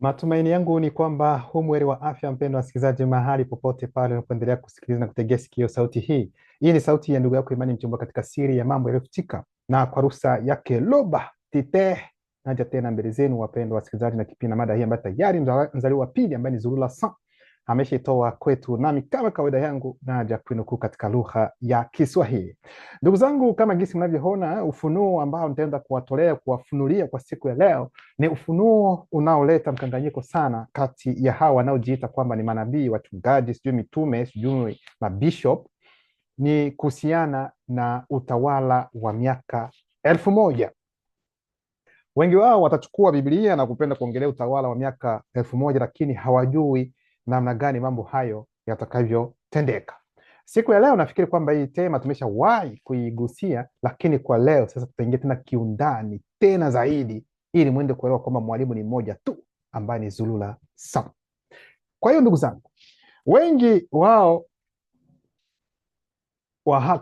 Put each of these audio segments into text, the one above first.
Matumaini yangu ni kwamba hu mweri wa afya, mpendwa wasikilizaji, mahali popote pale unapoendelea kusikiliza na kutegea sikio sauti hii. Hii ni sauti ya ndugu yako Imani Mchomba katika siri ya mambo yaliyofichika, na kwa ruhusa yake Loba Tite naja tena mbele zenu wapendwa wasikilizaji, na kipindi na mada hii ambayo tayari mzaliwa wa pili ambaye ni Zulula Sa ameshaitoa kwetu, nami kama kawaida yangu naja kuinukuu katika lugha ya Kiswahili. Ndugu zangu, kama gisi mnavyoona, ufunuo ambao nitaenda kuwafunulia kwa siku ya leo ni ufunuo unaoleta mkanganyiko sana kati ya hawa wanaojiita kwamba ni manabii, wachungaji, sijui mitume, sijui mabishop. Ni kuhusiana na utawala wa miaka 1000. Wengi wao watachukua Biblia na kupenda kuongelea utawala wa miaka 1000, lakini hawajui namna gani mambo hayo yatakavyotendeka. Siku ya leo nafikiri kwamba hii tema tumeshawahi kuigusia, lakini kwa leo sasa tutaingia tena kiundani tena zaidi, ili mwende kuelewa kwamba mwalimu ni mmoja tu ambaye ni Zulula Sa. Kwa hiyo ndugu zangu, wengi wao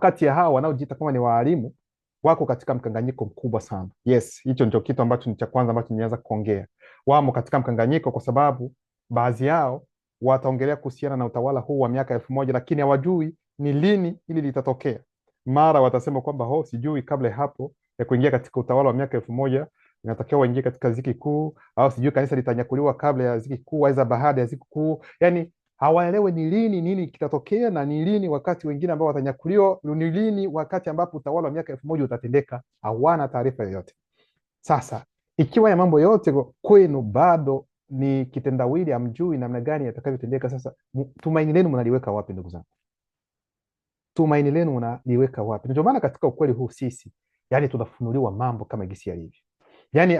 kati ya hao wanaojiita kama ni waalimu wako katika mkanganyiko mkubwa sana. Yes, hicho ndio kitu ambacho ni cha kwanza ambacho nianza kuongea. Wamo katika mkanganyiko kwa sababu baadhi yao wataongelea kuhusiana na utawala huu wa miaka 1000, lakini hawajui ni lini hili litatokea. Mara watasema kwamba sijui kabla ya hapo ya kuingia katika utawala wa miaka 1000 inatakiwa waingie katika ziki kuu, au sijui kanisa litanyakuliwa kabla ya ziki kuu au baada ya ziki kuu. Yani hawaelewe ni lini nini kitatokea, na ni lini wakati wengine ambao watanyakuliwa, ni lini wakati ambapo utawala wa miaka 1000 utatendeka. Hawana taarifa yoyote. Sasa ikiwa ya mambo yote kwenu bado ni kitendawili, hamjui namna gani yatakavyotendeka, sasa tumaini lenu mnaliweka wapi ndugu zangu? Tumaini lenu mnaliweka wapi? Ndio maana katika ukweli huu sisi tunafunuliwa mambo kama gisi yalivyo.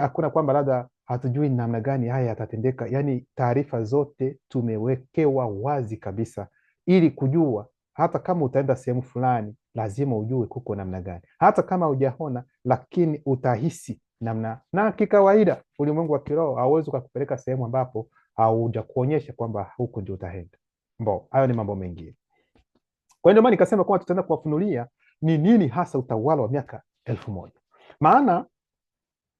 Hakuna kwamba labda hatujui namna gani haya yatatendeka. Taarifa zote tumewekewa wazi kabisa, ili kujua hata kama utaenda sehemu fulani lazima ujue kuko namna gani. Hata kama hujaona, lakini utahisi namna. Na kikawaida ulimwengu wa kiroho hauwezi kukupeleka sehemu ambapo haujakuonyesha kwamba huko ndio utaenda. Hayo ni mambo mengine. Kwa hiyo ndio maana nikasema kwamba tutaenda kuwafunulia ni nini hasa utawala wa miaka 1000. Maana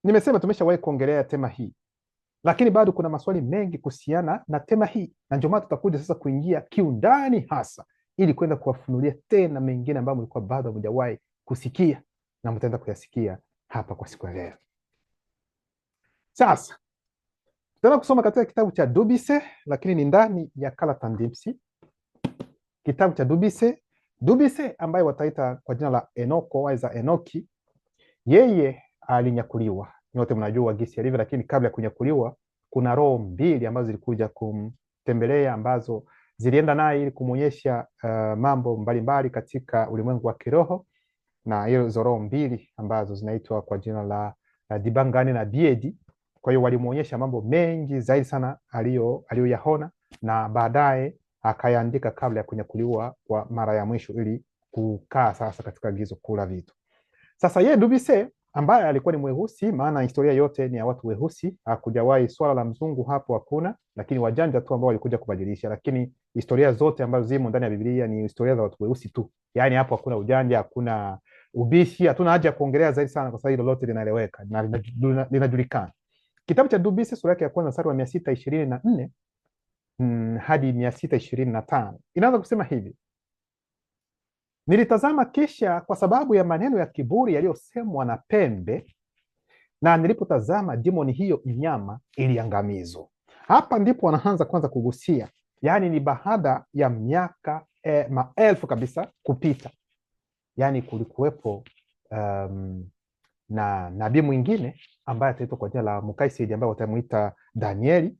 nimesema tumeshawahi kuongelea tema hii, lakini bado kuna maswali mengi kuhusiana na tema hii, na ndio maana tutakuja sasa kuingia kiundani hasa, ili kwenda kuwafunulia tena mengine ambayo mlikuwa bado hamjawahi kusikia, na mtaenda kuyasikia hapa kwa siku ya leo. Sasa tutaenda kusoma katika kitabu cha Dubise, lakini ni ndani ya Kala Tandipsi. Kitabu cha Dubise ambaye wataita kwa jina la Enoko waiza Enoki. Yeye alinyakuliwa, nyote mnajua gisi alivyo, lakini kabla ya kunyakuliwa kuna roho mbili ambazo zilikuja kumtembelea, ambazo zilienda naye ili kumuonyesha mambo mbalimbali katika ulimwengu wa kiroho. Na hizo roho mbili ambazo zinaitwa kwa jina la Dibangani na Biedi. Kwa hiyo walimuonyesha mambo mengi zaidi sana aliyoyaona, na baadaye akayaandika kabla ya kunyakuliwa kwa mara ya mwisho, ili kukaa sasa katika agizo kula vitu. Sasa yeye Dubise ambaye alikuwa ni mweusi, maana historia yote ni ya watu weusi, hakujawahi swala la mzungu hapo, hakuna, lakini wajanja tu ambao walikuja kubadilisha. Lakini historia zote ambazo zimo ndani ya Biblia ni historia za watu weusi tu. Hapo hakuna ujanja, hakuna ubishi, hatuna haja ya kuongelea zaidi sana, kwa sababu hilo lote linaeleweka na linajulikana. Kitabu cha Dubise sura yake ya kwanza mstari wa 624 hadi 625 inaanza kusema hivi: Nilitazama kisha kwa sababu ya maneno ya kiburi yaliyosemwa na pembe, na nilipotazama demoni hiyo mnyama iliangamizwa. Hapa ndipo wanaanza kwanza kugusia, ni baada ya miaka maelfu kabisa kupita. Kulikuwepo na nabii mwingine ambaye ataitwa kwa jina la Mukaisidi, ambaye watamuita Danieli,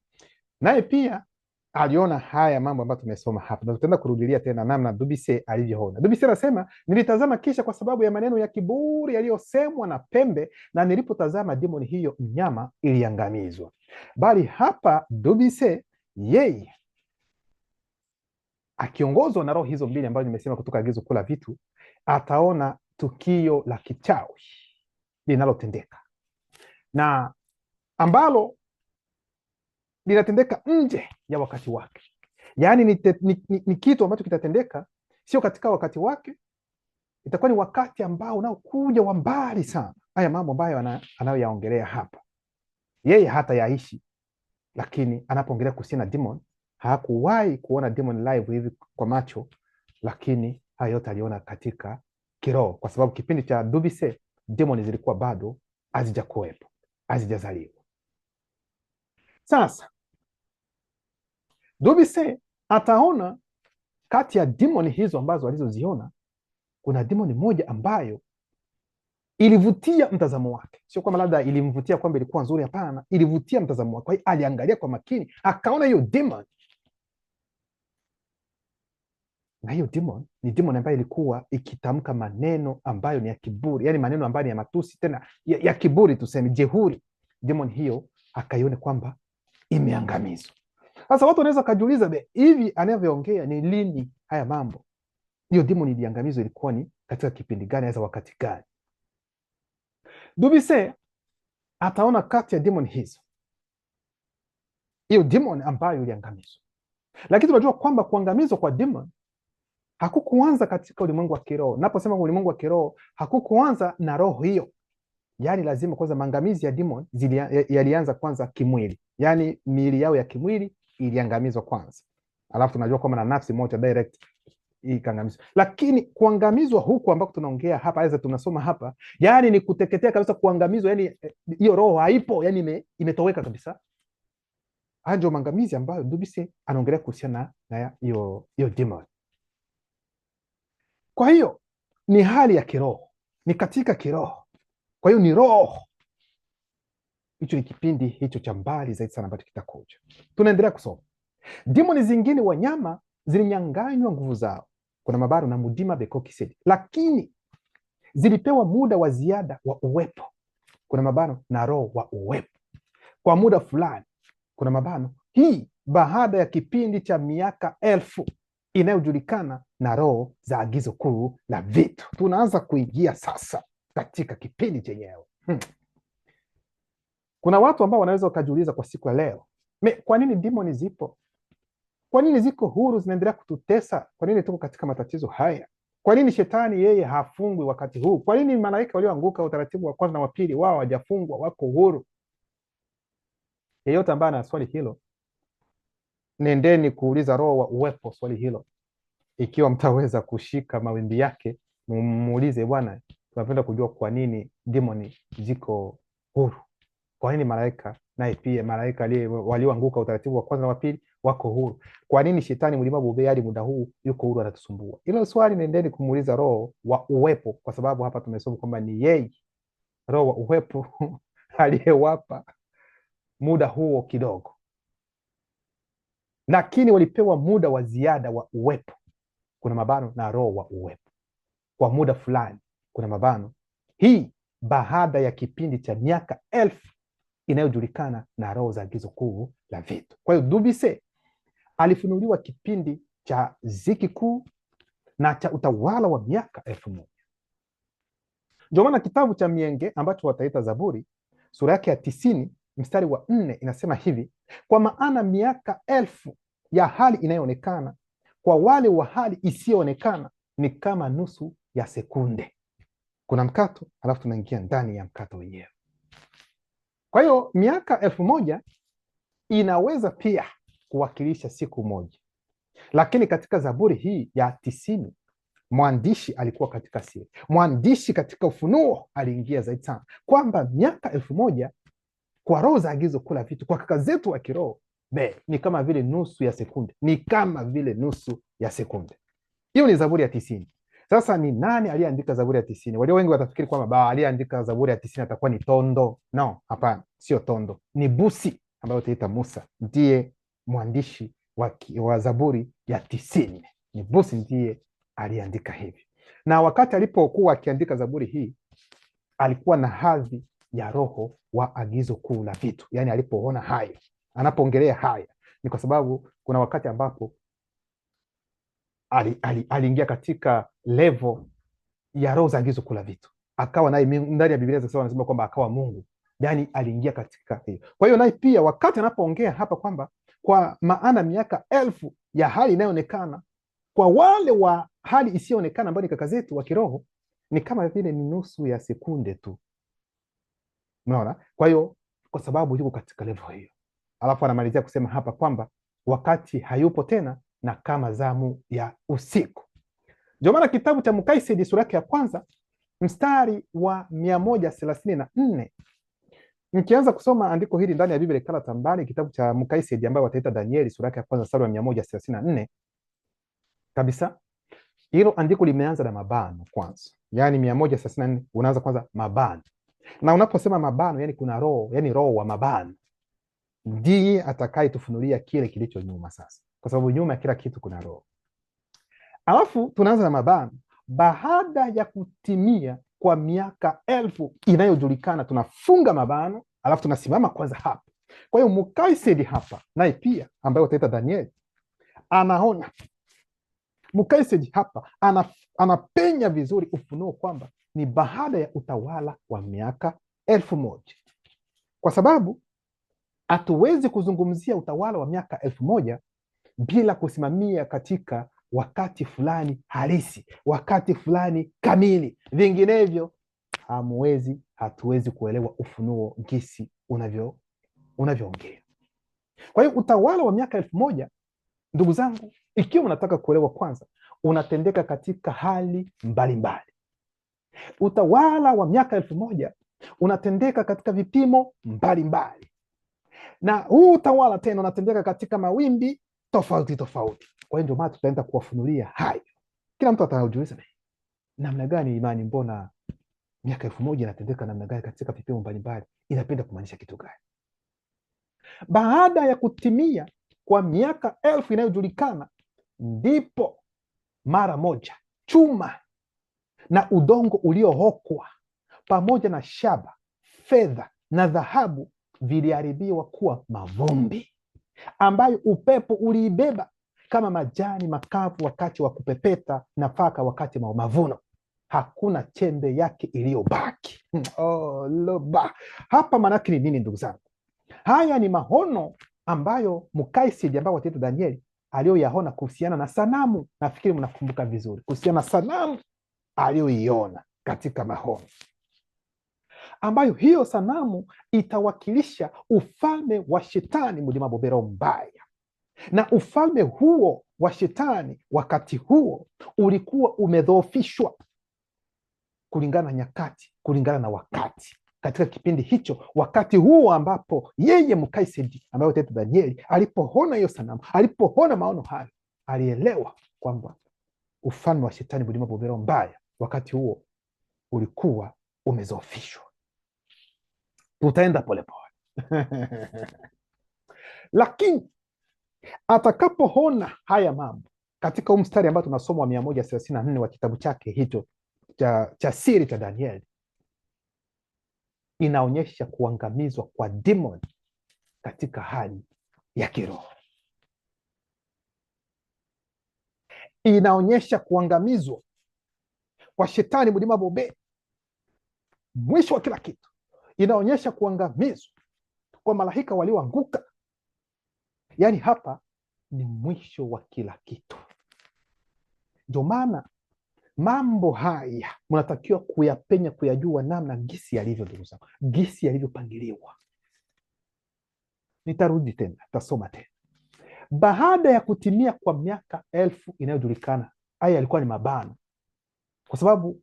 naye pia aliona haya mambo ambayo tumesoma hapa, na tutaenda kurudilia tena namna Dubise alivyoona. Dubise anasema, nilitazama kisha kwa sababu ya maneno ya kiburi yaliyosemwa na pembe, na nilipotazama demoni hiyo mnyama iliangamizwa. Bali hapa Dubise yeye akiongozwa na roho hizo mbili ambazo nimesema kutoka agizo kula vitu, ataona tukio la kichawi linalotendeka, na ambalo linatendeka nje ya wakati wake. Ni kitu ambacho kitatendeka sio katika wakati wake, itakuwa ni wakati ambao unaokuja wa mbali sana. Haya mambo ambayo anayoyaongelea hapa, yeye hata yaishi, lakini anapoongelea kuhusiana na demon hakuwahi kuona demon live hivi kwa macho, lakini haya yote aliona katika kiroho, kwa sababu kipindi cha Dubise demon zilikuwa bado hazijakuwepo, hazijazaliwa. Sasa Dubise ataona kati ya demon hizo ambazo alizoziona kuna demon moja ambayo ilivutia mtazamo wake. Sio kwamba labda ilimvutia kwamba ilikuwa nzuri, hapana, ilivutia mtazamo wake. Kwa hiyo aliangalia kwa makini, akaona hiyo demon, na hiyo demon ni demon ambayo ilikuwa ikitamka maneno ambayo ni ya kiburi, yani maneno ambayo ni ya matusi, tena ya kiburi, tuseme jehuri. Demon hiyo akaione kwamba imeangamizwa. Sasa watu wanaweza kujiuliza, hivi anavyoongea ni lini haya mambo? Hiyo demon iliangamizwa ilikuwa ni katika kipindi gani, hasa wakati gani? Dubise ataona kati ya demon hizo hiyo demon ambayo iliangamizwa. Lakini tunajua kwamba kuangamizwa kwa demon hakukuanza katika ulimwengu wa kiroho. Naposema ulimwengu wa kiroho, hakukuanza na roho hiyo. Yaani lazima kwanza maangamizi ya demon yalianza kwanza kimwili, yaani miili yao ya kimwili iliangamizwa kwanza, alafu tunajua kwamba na nafsi moja direct ikaangamizwa. Lakini kuangamizwa huku ambako tunaongea hapa, aidha tunasoma hapa, yaani ni kuteketea kabisa, kuangamizwa, yani hiyo roho haipo, yani imetoweka kabisa. Haya ndio maangamizi ambayo Dubise anaongelea kuhusiana na hiyo demon. Kwa hiyo ni hali ya kiroho, ni katika kiroho. Kwa hiyo ni roho. Hicho ni kipindi hicho cha mbali zaidi sana ambacho kitakuja. Tunaendelea kusoma. Demoni zingine wanyama zilinyang'anywa nguvu zao, kuna mabaro na mudima bekokisedi, lakini zilipewa muda wa ziada wa uwepo, kuna mabano na roho wa uwepo kwa muda fulani, kuna mabano hii baada ya kipindi cha miaka 1000 inayojulikana na roho za agizo kuu la vitu. Tunaanza kuingia sasa katika kipindi chenyewe. Kuna watu ambao wanaweza wakajiuliza kwa siku ya leo, kwa nini demoni zipo? Kwa nini ziko huru zinaendelea kututesa? Kwa nini tuko katika matatizo haya? Kwa nini shetani yeye hafungwi wakati huu? Kwa nini malaika walioanguka utaratibu wa kwanza na wa pili wao hawajafungwa, wako huru? Yeyote ambaye ana swali hilo, nendeni kuuliza roho wa uwepo swali hilo. Ikiwa mtaweza kushika mawimbi yake, muulize, Bwana, tunapenda kujua kwa nini demoni ziko huru. Kwa nini malaika naye pia malaika walioanguka utaratibu wa kwanza na wa pili wako huru? Kwa nini shetani mlima bube hadi muda huu yuko huru anatusumbua? Hilo swali nendeni kumuuliza roho wa uwepo, kwa sababu hapa tumesoma kwamba ni yeye roho wa uwepo aliyewapa muda huo kidogo, lakini walipewa muda wa ziada wa uwepo, kuna mabano na roho wa uwepo kwa muda fulani, kuna mabano hii baada ya kipindi cha miaka 1000 inayojulikana na roho za agizo kuu la vitu. Kwa hiyo Dubise alifunuliwa kipindi cha ziki kuu na cha utawala wa miaka 1000. Ndio maana kitabu cha Mienge ambacho wataita Zaburi sura yake ya 90 mstari wa 4 inasema hivi: kwa maana miaka 1000 ya hali inayoonekana kwa wale wa hali isiyoonekana ni kama nusu ya sekunde. Kuna mkato alafu tunaingia ndani ya mkato wenyewe. Kwa hiyo miaka 1000 inaweza pia kuwakilisha siku moja, lakini katika Zaburi hii ya 90 mwandishi alikuwa katika siri, mwandishi katika ufunuo aliingia zaidi sana kwamba miaka 1000 kwa roho za agizo kula vitu, kwa kaka zetu wa kiroho ni kama vile nusu ya sekunde, ni kama vile nusu ya sekunde. Hiyo ni Zaburi ya 90. Sasa ni nani aliyeandika Zaburi ya 90? Walio wengi watafikiri kwamba aliyeandika Zaburi ya 90 atakuwa ni Tondo. No, hapana, sio Tondo, ni Busi ambayo utaita Musa, ndiye mwandishi wa Zaburi ya 90. Ni Busi ndiye aliandika hivi, na wakati alipokuwa akiandika Zaburi hii alikuwa na hadhi ya roho wa agizo kuu la vitu. Yani alipoona haya, anapoongelea haya ni kwa sababu kuna wakati ambapo aliingia katika level ya roho za agizo kuu la vitu, akawa naye ndani ya Biblia anasema kwamba akawa Mungu, yani aliingia katika hiyo. Kwa hiyo naye pia wakati anapoongea hapa kwamba kwa maana miaka 1000 ya hali inayoonekana kwa wale wa hali isiyoonekana ambao ni kaka zetu wa kiroho ni kama vile ni nusu ya sekunde tu. Unaona? Kwa hiyo kwa sababu yuko katika level hiyo. alafu anamalizia kusema hapa kwamba wakati hayupo tena na kama zamu ya usiku. Ndio maana kitabu cha Mukaisedi sura yake ya kwanza mstari wa 134, nikianza kusoma andiko hili ndani ya Biblia Ekala Tambani, kitabu cha Mukaisedi ambayo wataita Danieli sura yake ya kwanza mstari wa 134 kabisa. Hilo andiko limeanza na mabano kwanza, yani 134 unaanza kwanza mabano, na unaposema mabano, yani kuna roho, yani roho wa mabano ndiye atakayetufunulia kile kilicho nyuma sasa, kwa sababu nyuma ya kila kitu kuna roho. Alafu tunaanza na mabano. Baada ya kutimia kwa miaka 1000 inayojulikana, tunafunga mabano, alafu tunasimama kwanza hapa. Kwa hiyo Mukaisedi hapa naye pia ambaye wataita Danieli anaona, Mukaisedi hapa anapenya vizuri ufunuo kwamba ni baada ya utawala wa miaka 1000, kwa sababu hatuwezi kuzungumzia utawala wa miaka 1000 bila kusimamia katika wakati fulani halisi, wakati fulani kamili. Vinginevyo hatuwezi kuelewa ufunuo gisi unavyoongea. Kwa hiyo utawala wa miaka 1000, ndugu zangu, ikiwa unataka kuelewa, kwanza unatendeka katika hali mbalimbali. Utawala wa miaka 1000 unatendeka katika vipimo mbalimbali, na huu utawala tena unatendeka katika mawimbi tofauti tofauti. Kwa hiyo ndio maana tutaenda kuwafunulia hayo. Kila mtu atajiuliza, namna gani imani, mbona miaka 1000 inatendeka namna gani katika vipimo mbalimbali? Inapenda kumaanisha kitu gani? Baada ya kutimia kwa miaka 1000 inayojulikana, ndipo mara moja chuma na udongo uliohokwa pamoja na shaba, fedha na dhahabu viliharibiwa kuwa mavumbi, ambayo upepo uliibeba kama majani makavu wakati wa kupepeta nafaka wakati wa mavuno. Hakuna chembe yake iliyobaki. Loba. Hapa maanake ni nini, ndugu zangu? Haya ni maono ambayo Mukaisedi ambao wataita Danieli aliyoyaona kuhusiana na sanamu. Nafikiri mnakumbuka vizuri kuhusiana na sanamu aliyoiona katika maono, ambayo hiyo sanamu itawakilisha ufalme wa shetani mlima bobero mbaya. Na ufalme huo wa shetani wakati huo ulikuwa umedhoofishwa kulingana na nyakati, kulingana na wakati. Katika kipindi hicho, wakati huo ambapo yeye Mukaisedi ambaye utaitwa Danieli alipoona hiyo sanamu, alipoona maono hayo, alielewa kwamba ufalme wa shetani mlima bobero mbaya wakati huo ulikuwa umedhoofishwa. Tutaenda polepole lakini atakapoona haya mambo katika mstari ambao tunasoma wa 134 wa kitabu chake hicho cha siri cha Danieli, inaonyesha kuangamizwa kwa demon katika hali ya kiroho. Inaonyesha kuangamizwa kwa shetani mlima bobe, mwisho wa kila kitu. Inaonyesha kuangamizwa kwa malaika walioanguka. Yaani hapa ni mwisho wa kila kitu. Ndio maana mambo haya mnatakiwa kuyapenya, kuyajua namna gisi yalivyo, ndugu zangu, gisi yalivyopangiliwa. Nitarudi tena, tasoma tena. Baada ya kutimia kwa miaka 1000 inayojulikana, haya yalikuwa ni mabano, kwa sababu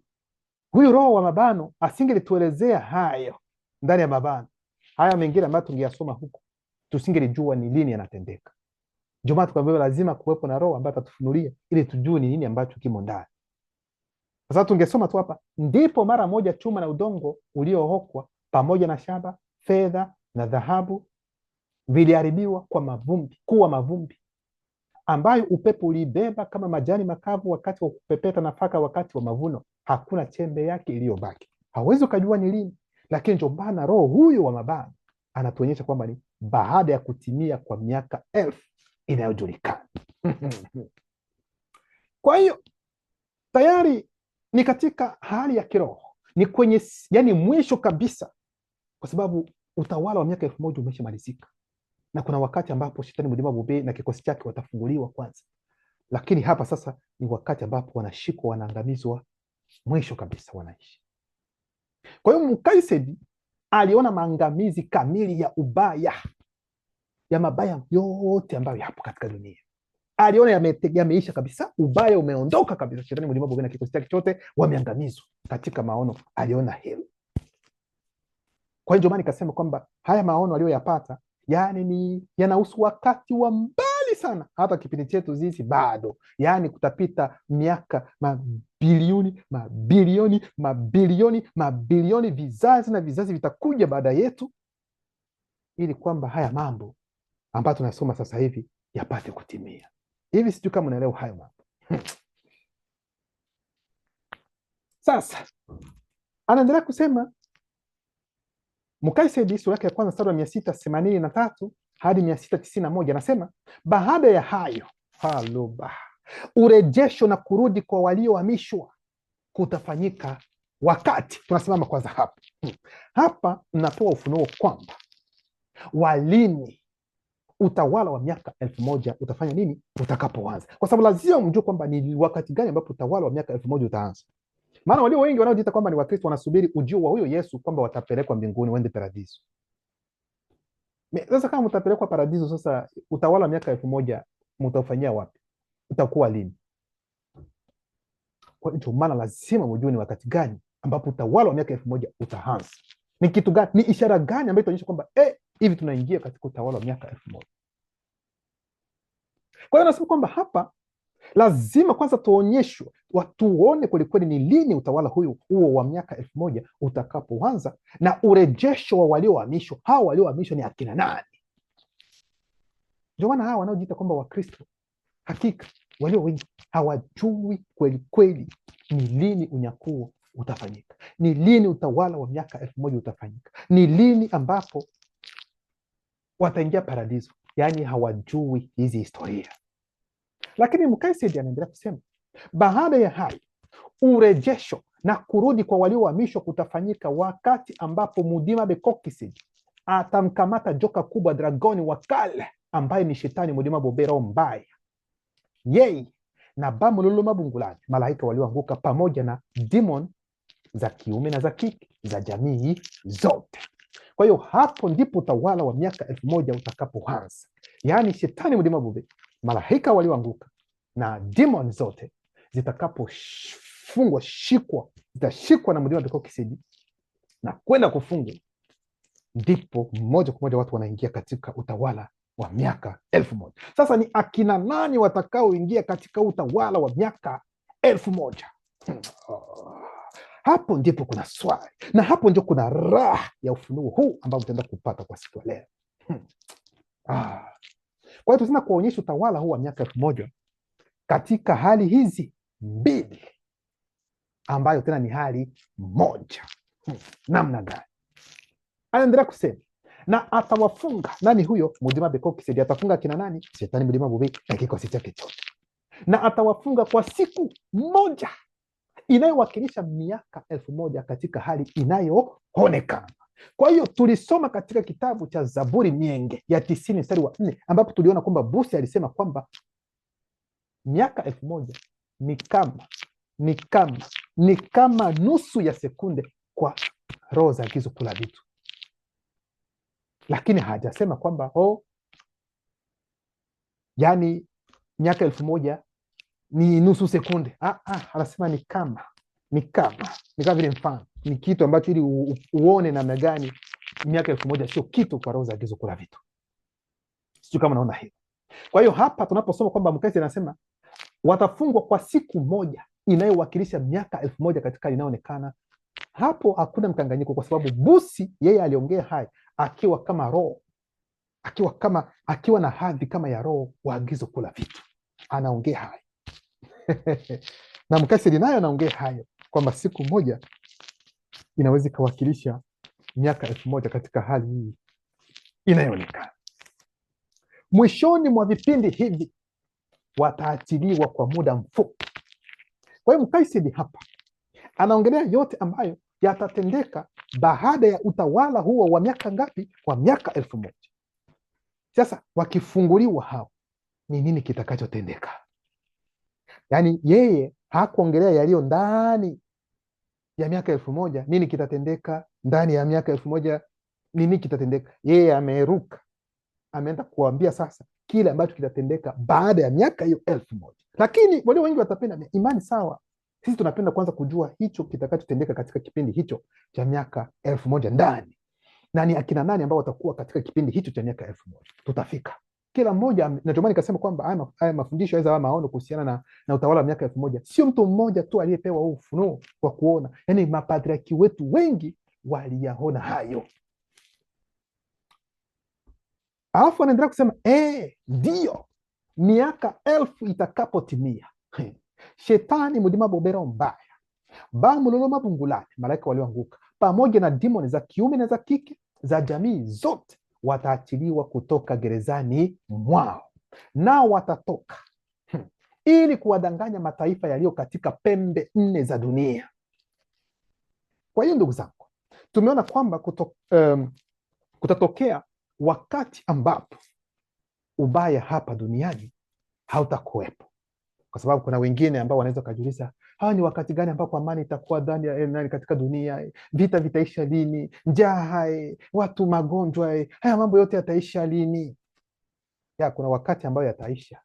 huyu roho wa mabano asingelituelezea hayo ndani ya mabano haya mengine ambayo tungeyasoma huko, tusingelijua ni lini yanatendeka. Ndio maana tukaambiwa lazima kuwepo na roho ambaye atatufunulia ili tujue ni nini ambacho kimo ndani. Sasa tungesoma tu hapa, ndipo mara moja chuma na udongo uliohokwa pamoja na shaba, fedha na dhahabu viliharibiwa kuwa mavumbi, ambayo upepo uliibeba kama majani makavu wakati wa kupepeta nafaka wakati wa mavuno. Hakuna chembe yake iliyobaki. Hawezi ukajua ni lini, lakini ndio maana roho huyu wa mabano anatuonyesha kwamba ni baada ya kutimia kwa miaka 1000 inayojulikana. Kwa hiyo tayari ni katika hali ya kiroho, ni kwenye yani mwisho kabisa, kwa sababu utawala wa miaka 1000 umeshamalizika, na kuna wakati ambapo shetani mlima bobe na kikosi chake watafunguliwa kwanza, lakini hapa sasa ni wakati ambapo wanashikwa, wanaangamizwa, mwisho kabisa wanaishi. Kwa hiyo Mukaisedi aliona maangamizi kamili ya ubaya ya mabaya yote ambayo yapo katika dunia. Aliona yameisha kabisa, ubaya umeondoka kabisa, shetani mlimwengu na kikosi chake chote wameangamizwa. Katika maono aliona hilo. Kwa hiyo ndio maana nikasema kwamba haya maono aliyoyapata yani yanahusu wakati wa mbali sana, hata kipindi chetu sisi bado, yani kutapita miaka mabilioni mabilioni mabilioni mabilioni, vizazi na vizazi vitakuja baada yetu, ili kwamba haya mambo ambayo tunasoma sasa hivi yapate kutimia. Hivi sijui kama unaelewa hayo mambo. Sasa anaendelea kusema Mukaisedi sura yake ya kwanza mstari wa 683 hadi 691, anasema baada ya hayo haluba, urejesho na kurudi kwa waliohamishwa kutafanyika wakati. Tunasimama kwanza hapa. Hapa mnapewa ufunuo kwamba walini utawala wa miaka 1000 utafanya nini utakapoanza, kwa sababu lazima mjue kwamba ni wakati gani ambapo utawala wa miaka 1000 utaanza. Maana walio wengi wanaojiita kwamba ni Wakristo wanasubiri ujio wa huyo Yesu, kwamba watapelekwa mbinguni waende paradiso. Sasa kama mtapelekwa paradiso, sasa utawala wa miaka 1000 mtaufanyia wapi? Utakuwa lini? Kwa hiyo maana lazima mjue ni wakati gani ambapo utawala wa miaka 1000 utaanza. Ni kitu gani, ni ishara gani ambayo itaonyesha kwamba hivi tunaingia katika utawala wa miaka 1000. Kwa hiyo nasema kwamba hapa lazima kwanza tuonyeshwe, watuone kwelikweli ni lini utawala huo wa miaka 1000 utakapoanza, na urejesho wa waliohamishwa. Hawa waliohamishwa ni akina nani? Ndio maana hawa wanaojiita kwamba Wakristo, hakika walio wengi hawajui kwelikweli ni lini unyakuo utafanyika, ni lini utawala wa miaka 1000 utafanyika, ni lini ambapo wataingia paradiso. Yani hawajui hizi historia. Lakini Mukaisedi anaendelea kusema baada ya hayo urejesho na kurudi kwa waliohamishwa kutafanyika wakati ambapo Mudima Bekokisidi atamkamata joka kubwa, dragoni wa kale, ambaye ni shetani Mudima Bobero mbaya, yeye na Bamululu Mabungulani, malaika walioanguka, pamoja na demon za kiume na za kike za jamii zote. Kwa hiyo hapo ndipo utawala wa miaka 1000 utakapoanza. Yaani shetani Mudima Bobe, malaika walioanguka na demon zote zitakapofungwa, zitashikwa na Mudima Bekokisidi na kwenda kufungwa, ndipo moja kwa moja watu wanaingia katika utawala wa miaka 1000. Sasa ni akina nani watakaoingia katika utawala wa miaka 1000? Hapo ndipo kuna swali, na hapo ndio kuna raha ya ufunuo huu ambao mtaenda kupata kwa siku ya leo. Kwa hiyo tunataka kuonyesha utawala huu wa miaka 1000 katika hali hizi mbili, ambayo tena ni hali moja. Namna gani? Anaendelea kusema na atawafunga. Nani huyo? Mudima Bekokisidi atafunga kina nani? Shetani Mudima Bobe na kikosi chake chote, na atawafunga kwa siku moja inayowakilisha miaka 1000 katika hali inayoonekana. Kwa hiyo tulisoma katika kitabu cha Zaburi mienge ya 90 mstari wa 4, ambapo tuliona kwamba Busi alisema kwamba miaka 1000 ni kama nusu ya sekunde kwa roho za gizo kula vitu, lakini hajasema kwamba yani miaka 1000 ni nusu sekunde. Anasema ni kama vile mfano, ni kitu ambacho ili uone namna gani miaka 1000 sio kitu kwa roho za gizo kula vitu. Sio kama naona hiyo. Kwa hiyo hapa tunaposoma kwamba Mkaisi anasema watafungwa kwa siku moja inayowakilisha miaka 1000 katika inayoonekana, hapo hakuna mkanganyiko, kwa sababu Busi yeye aliongea hai akiwa kama roho, akiwa na hadhi kama ya roho wa agizo kula vitu, anaongea hai na Mkaisi nayo anaongea hayo kwamba siku moja inaweza ikawakilisha miaka 1000 katika hali hii inayoonekana. Mwishoni mwa vipindi hivi wataachiliwa kwa muda mfupi. Kwa hiyo Mkaisi hapa anaongelea yote ambayo yatatendeka baada ya utawala huo wa miaka ngapi? Kwa miaka 1000. Sasa wakifunguliwa hao, ni nini kitakachotendeka? Yaani yeye hakuongelea yaliyo ndani ya miaka 1000, nini kitatendeka ndani ya miaka 1000, nini kitatendeka. Yeye ameruka ameenda kuambia sasa kile ambacho kitatendeka baada ya miaka hiyo 1000. Lakini walio wengi watapenda imani sawa. Sisi tunapenda kwanza kujua hicho kitakachotendeka katika kipindi hicho cha miaka 1000 ndani, na ni akina nani ambao watakuwa katika kipindi hicho cha miaka 1000. Tutafika kila mmoja, na ndio maana nikasema kwamba haya mafundisho haya maono kuhusiana na utawala wa miaka 1000 sio mtu mmoja tu aliyepewa huu ufunuo wa kuona, yani mapatriaki wetu wengi waliyaona hayo. Alafu anaendelea kusema ndio miaka 1000 itakapotimia, shetani mudima bobera mbaya bamuloloma bungulani, malaika walioanguka pamoja na demoni za kiume na za kike za jamii zote wataachiliwa kutoka gerezani mwao, nao watatoka ili kuwadanganya mataifa yaliyo katika pembe 4 za dunia. Kwa hiyo ndugu zangu, tumeona kwamba kutatokea wakati ambapo ubaya hapa duniani hautakuwepo, kwa sababu kuna wengine ambao wanaweza kujiuliza, ni wakati gani ambapo amani itakuwa ndani katika dunia? Vita vitaisha lini? Njaa, watu magonjwa, haya mambo yote yataisha lini? Kuna wakati ambayo yataisha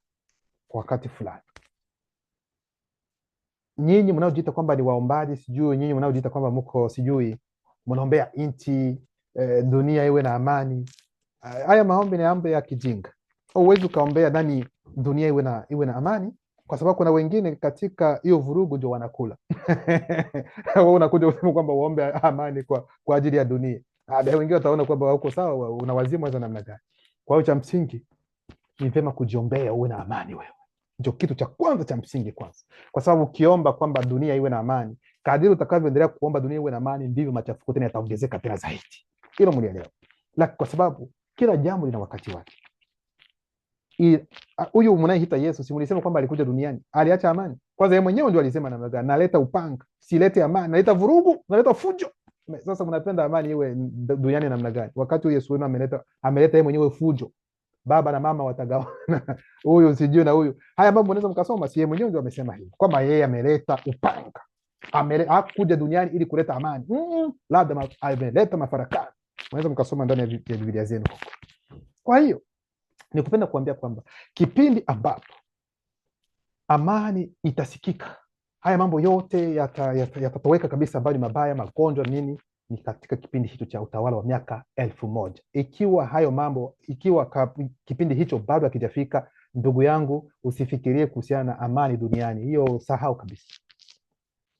kwa wakati fulani. Nyinyi mnaojiita kwamba ni waombaji, sijui nyinyi mnaojiita kwamba mko sijui mnaombea nchi, dunia iwe na amani, haya maombi ni mambo ya kijinga. Huwezi ukaombea nani dunia iwe na amani, kwa sababu kuna wengine katika hiyo vurugu ndio wanakula. Wewe unakuja usema kwamba uombe amani kwa ajili ya dunia. Wengine wataona kwamba wako sawa, unawazimu za namna gani? Kwa hiyo cha msingi ni vyema kujiombea uwe na amani wewe. Ndio kitu cha kwanza cha msingi kwanza. Kwa sababu ukiomba kwamba dunia iwe na amani, kadiri utakavyoendelea kuomba dunia iwe na amani, ndivyo machafuko tena yataongezeka tena zaidi. Hilo mlielewa. Lakini kwa sababu kila jambo lina wakati wake. Huyu mnayeita Yesu, si mlisema kwamba alikuja duniani aliacha amani? Kwanza yeye mwenyewe ndio alisema namna gani? Naleta upanga, silete amani, naleta vurugu, naleta fujo. Sasa mnapenda amani iwe duniani namna gani? Wakati Yesu ameleta yeye mwenyewe fujo. Baba na mama watagawana. Huyu sijui na huyu. Haya mambo mnaweza mkasoma, si yeye mwenyewe ndio amesema hivyo. Kwamba yeye ameleta upanga. Hakuja duniani ili kuleta amani. Labda ameleta mafarakano. Mnaweza mkasoma ndani ya Biblia zenu huko. Kwa hiyo ni kupenda kuambia kwamba kipindi ambapo amani itasikika, haya mambo yote yatatoweka kabisa, ambayo ni mabaya, magonjwa, nini, ni katika kipindi hicho cha utawala wa miaka 1000. Ikiwa kipindi hicho bado hakijafika, ndugu yangu, usifikirie kuhusiana na amani duniani. Hiyo sahau kabisa.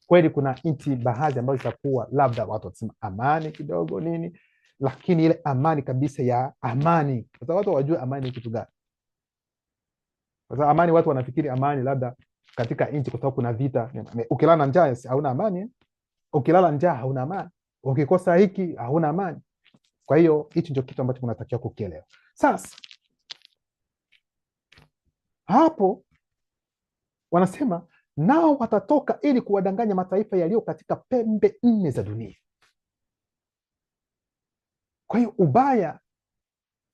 Kweli kuna nchi baadhi ambazo zitakuwa labda watu watasema amani kidogo nini, lakini ile amani kabisa ya amani, kwa sababu watu wajue amani ni kitu gani. Kwa sababu amani, watu wanafikiri amani labda katika nchi kwa sababu kuna vita. Ukilala njaa hauna amani, ukilala njaa hauna amani, ukikosa hiki hauna amani. Kwa hiyo hicho ndio kitu ambacho tunatakiwa kukielewa. Sasa hapo wanasema nao watatoka ili kuwadanganya mataifa yaliyo katika pembe 4 za dunia. Kwa hiyo ubaya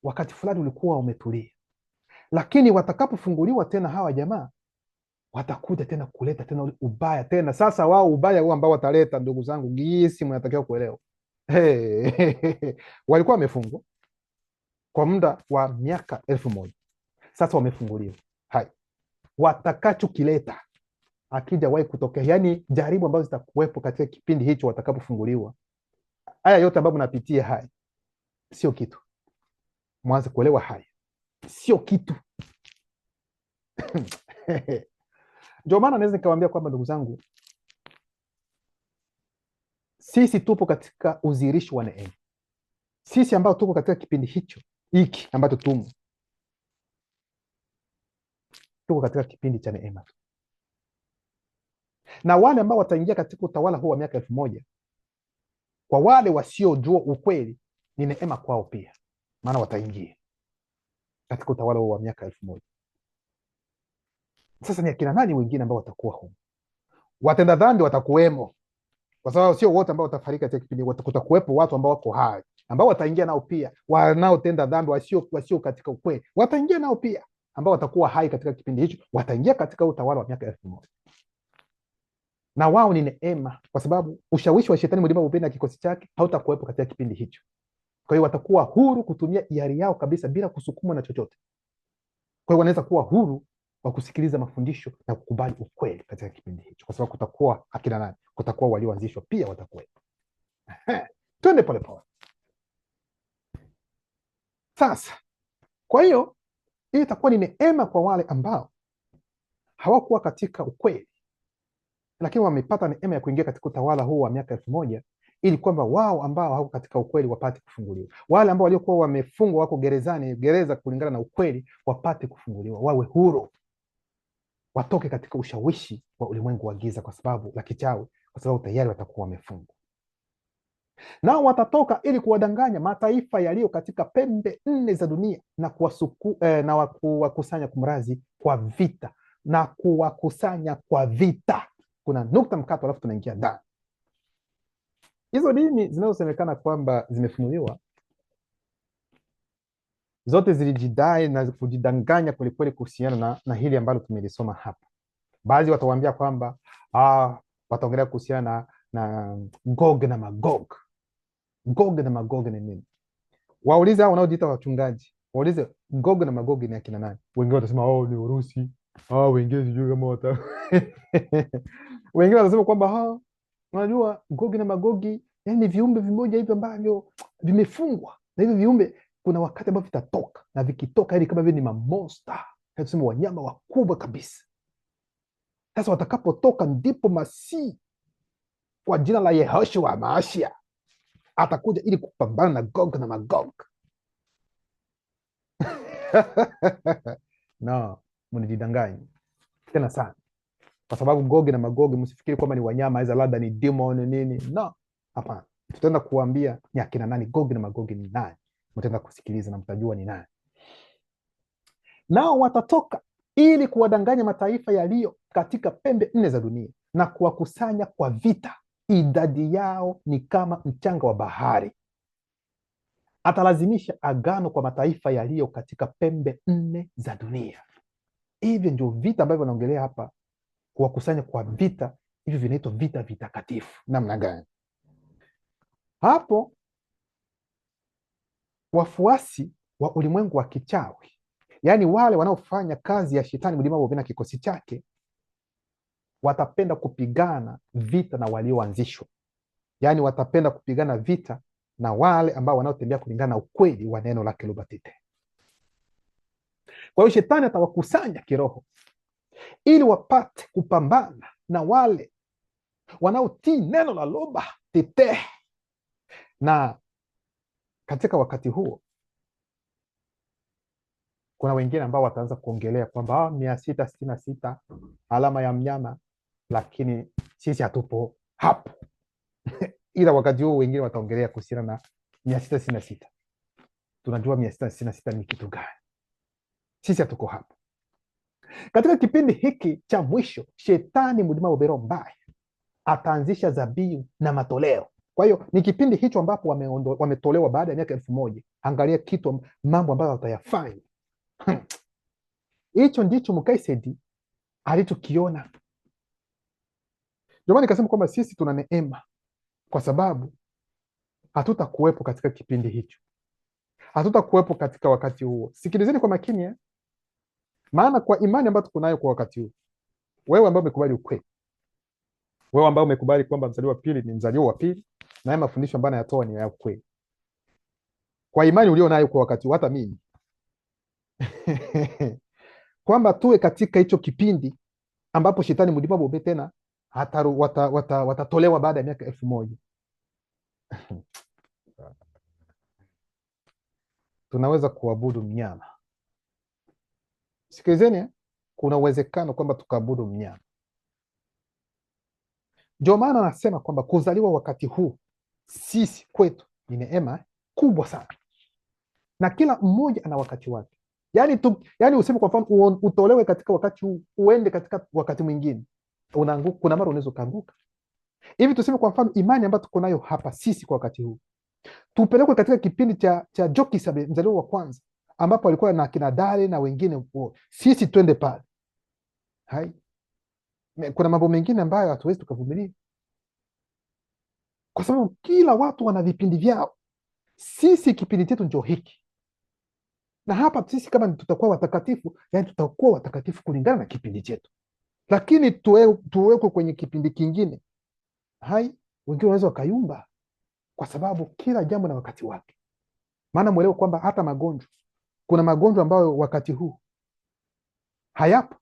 wakati fulani ulikuwa umetulia, lakini watakapofunguliwa tena hawa jamaa watakuja tena kuleta tena ubaya tena. Sasa wao ubaya huo ambao wataleta, ndugu zangu, gisi mnatakiwa kuelewa. Walikuwa wamefungwa kwa muda wa miaka 1000. Sasa wamefunguliwa. Watakachokileta akija wahi kutokea, yani jaribu ambazo zitakuwepo katika kipindi hicho watakapofunguliwa, haya yote ambayo mnapitia haya sio kitu. Mwanze kuelewa haya sio kitu. Ndio maana naweza nikawaambia kwamba ndugu zangu, sisi tupo katika udhihirisho wa neema. Sisi ambao tuko katika kipindi hicho hiki ambacho tuko katika kipindi cha neema. Na wale ambao wataingia katika utawala huu wa miaka 1000, kwa wale wasiojua ukweli, ni neema kwao pia, maana wataingia katika utawala huu wa miaka 1000. Sasa ni akina nani wengine ambao watakuwa huko? Watenda dhambi watakuwemo, kwa sababu sio wote ambao watafariki katika kipindi. Kutakuwepo watu ambao wako hai ambao wataingia nao pia, wanaotenda dhambi, wasio katika ukweli wataingia nao pia, ambao watakuwa hai katika kipindi hicho, wataingia katika utawala wa miaka 1000. Na wao ni neema, kwa sababu ushawishi wa shetani mlima upenda kikosi chake hautakuwepo katika kipindi hicho, Kwa hiyo watakuwa huru kutumia hiari yao kabisa bila kusukumwa na chochote. Kwa hiyo wanaweza kuwa huru wa kusikiliza mafundisho na kukubali ukweli katika kipindi hicho, kwa sababu kutakuwa akina nani? Kutakuwa walioanzishwa pia watakuwa. Twende polepole sasa. Kwa hiyo hii itakuwa ni neema kwa wale ambao hawakuwa katika ukweli, lakini wamepata neema ya kuingia katika utawala huu wa miaka 1000, ili kwamba wao ambao hawako katika ukweli wapate kufunguliwa. Wale ambao waliokuwa wamefungwa, wako gereza kulingana na ukweli, wapate kufunguliwa, wawe huru, watoke katika ushawishi wa ulimwengu wa giza kwa sababu la kichawi, kwa sababu tayari watakuwa wamefungwa. Nao watatoka ili kuwadanganya mataifa yaliyo katika pembe 4 za dunia na kuwakusanya kumrazi kwa vita, na kuwakusanya kwa vita. Kuna nukta mkato, alafu tunaingia ndani. Hizo dini zinazosemekana kwamba zimefunuliwa, zote zilijidai na kujidanganya kwelikweli kuhusiana na hili ambalo tumelisoma hapa. Baadhi watawaambia kwamba wataongelea kuhusiana na Gog na Magog. Gog na Magog ni nini? Waulize hao wanaojiita wachungaji, waulize Gog na Magog ni akina nani? Wengine watasema ni Urusi. Wengine sijui kama wengine watasema kwamba unajua Gogi na Magogi yani ni viumbe vimoja hivi ambavyo vimefungwa, na hivi viumbe kuna wakati ambao vitatoka, na vikitoka ili kama vile ni mamonster, tuseme wanyama wakubwa kabisa. Sasa watakapotoka ndipo Masihi kwa jina la Yehoshua Maashia atakuja ili kupambana na Gog na Magog. No, mnajidanganya tena sana, kwa sababu Gogi na Magogi msifikiri kwamba ni wanyama hizo, labda ni demon nini. No, hapana. Tutaenda kuambia ni akina nani Gogi na Magogi ni nani, mtaenda kusikiliza na mtajua ni nani. Nao watatoka ili kuwadanganya mataifa yaliyo katika pembe 4 za dunia na kuwakusanya kwa vita. Idadi yao ni kama mchanga wa bahari. Atalazimisha agano kwa mataifa yaliyo katika pembe 4 za dunia. Hivyo ndio vita ambavyo wanaongelea hapa, kuwakusanya kwa vita. Hivi vinaitwa vita vitakatifu. Namna gani? Hapo wafuasi wa ulimwengu wa kichawi, yaani wale wanaofanya kazi ya shetani mlimao na kikosi chake, watapenda kupigana vita na walioanzishwa. Yaani watapenda kupigana vita na wale ambao wanaotembea kulingana na ukweli wa neno lake Lubatite. Kwa hiyo shetani atawakusanya kiroho ili wapate kupambana na wale wanaotii neno la Lubatite. Na katika wakati huo kuna wengine ambao wataanza kuongelea kwamba 666 alama ya mnyama, lakini sisi hatupo hapo. Ila wakati huo wengine wataongelea kuhusiana na 666. Tunajua 666 ni kitu gani? Sisi hatuko hapo. Katika kipindi hiki cha mwisho, shetani mlima wa bero mbaya ataanzisha dhabihu na matoleo. Kwa hiyo ni kipindi hicho ambapo wametolewa baada ya miaka 1000. Angalia mambo ambayo watayafanya. Hicho ndicho Mkaisedi alichokiona. Ndio maana nikasema kwamba sisi tuna neema, kwa sababu hatutakuwepo katika kipindi hicho, hatutakuwepo katika wakati huo. Sikilizeni kwa makini maana kwa imani ambayo tuko nayo kwa wakati huu, wewe ambao umekubali ukweli, wewe ambao umekubali kwamba mzaliwa wa pili ni mzaliwa wa pili, na mafundisho ambayo anayatoa ni ya ukweli, kwa imani ulio nayo kwa wakati huu, hata mimi kwamba tuwe katika hicho kipindi ambapo shetani mlima bobe tena watatolewa baada ya miaka 1000. Tunaweza kuabudu mnyama. Sikilizeni, kuna uwezekano kwamba tukaabudu mnyama. Ndio maana anasema kwamba kuzaliwa wakati huu sisi kwetu ni neema kubwa sana, na kila mmoja ana wakati wake. Yani useme kwa mfano utolewe katika wakati huu uende katika wakati mwingine, unaanguka. Kuna mara unaweza kuanguka hivi. Tuseme kwa mfano imani ambayo tuko nayo hapa sisi kwa wakati huu, tupelekwe katika kipindi cha Jokisabe mzaliwa wa kwanza, ambapo alikuwa na kina Dare na wengine, sisi twende pale. Kuna mambo mengine ambayo hatuwezi tukavumilia, kwa sababu kila watu wana vipindi vyao. Sisi kipindi chetu ndio hiki, na hapa sisi kama tutakuwa watakatifu, yani tutakuwa watakatifu kulingana na kipindi chetu, lakini tuwekwe kwenye kipindi kingine, wengine wanaweza wakayumba, kwa sababu kila jambo na wakati wake. Maana mwelewe kwamba hata magonjwa, kuna magonjwa ambayo wakati huu hayapo,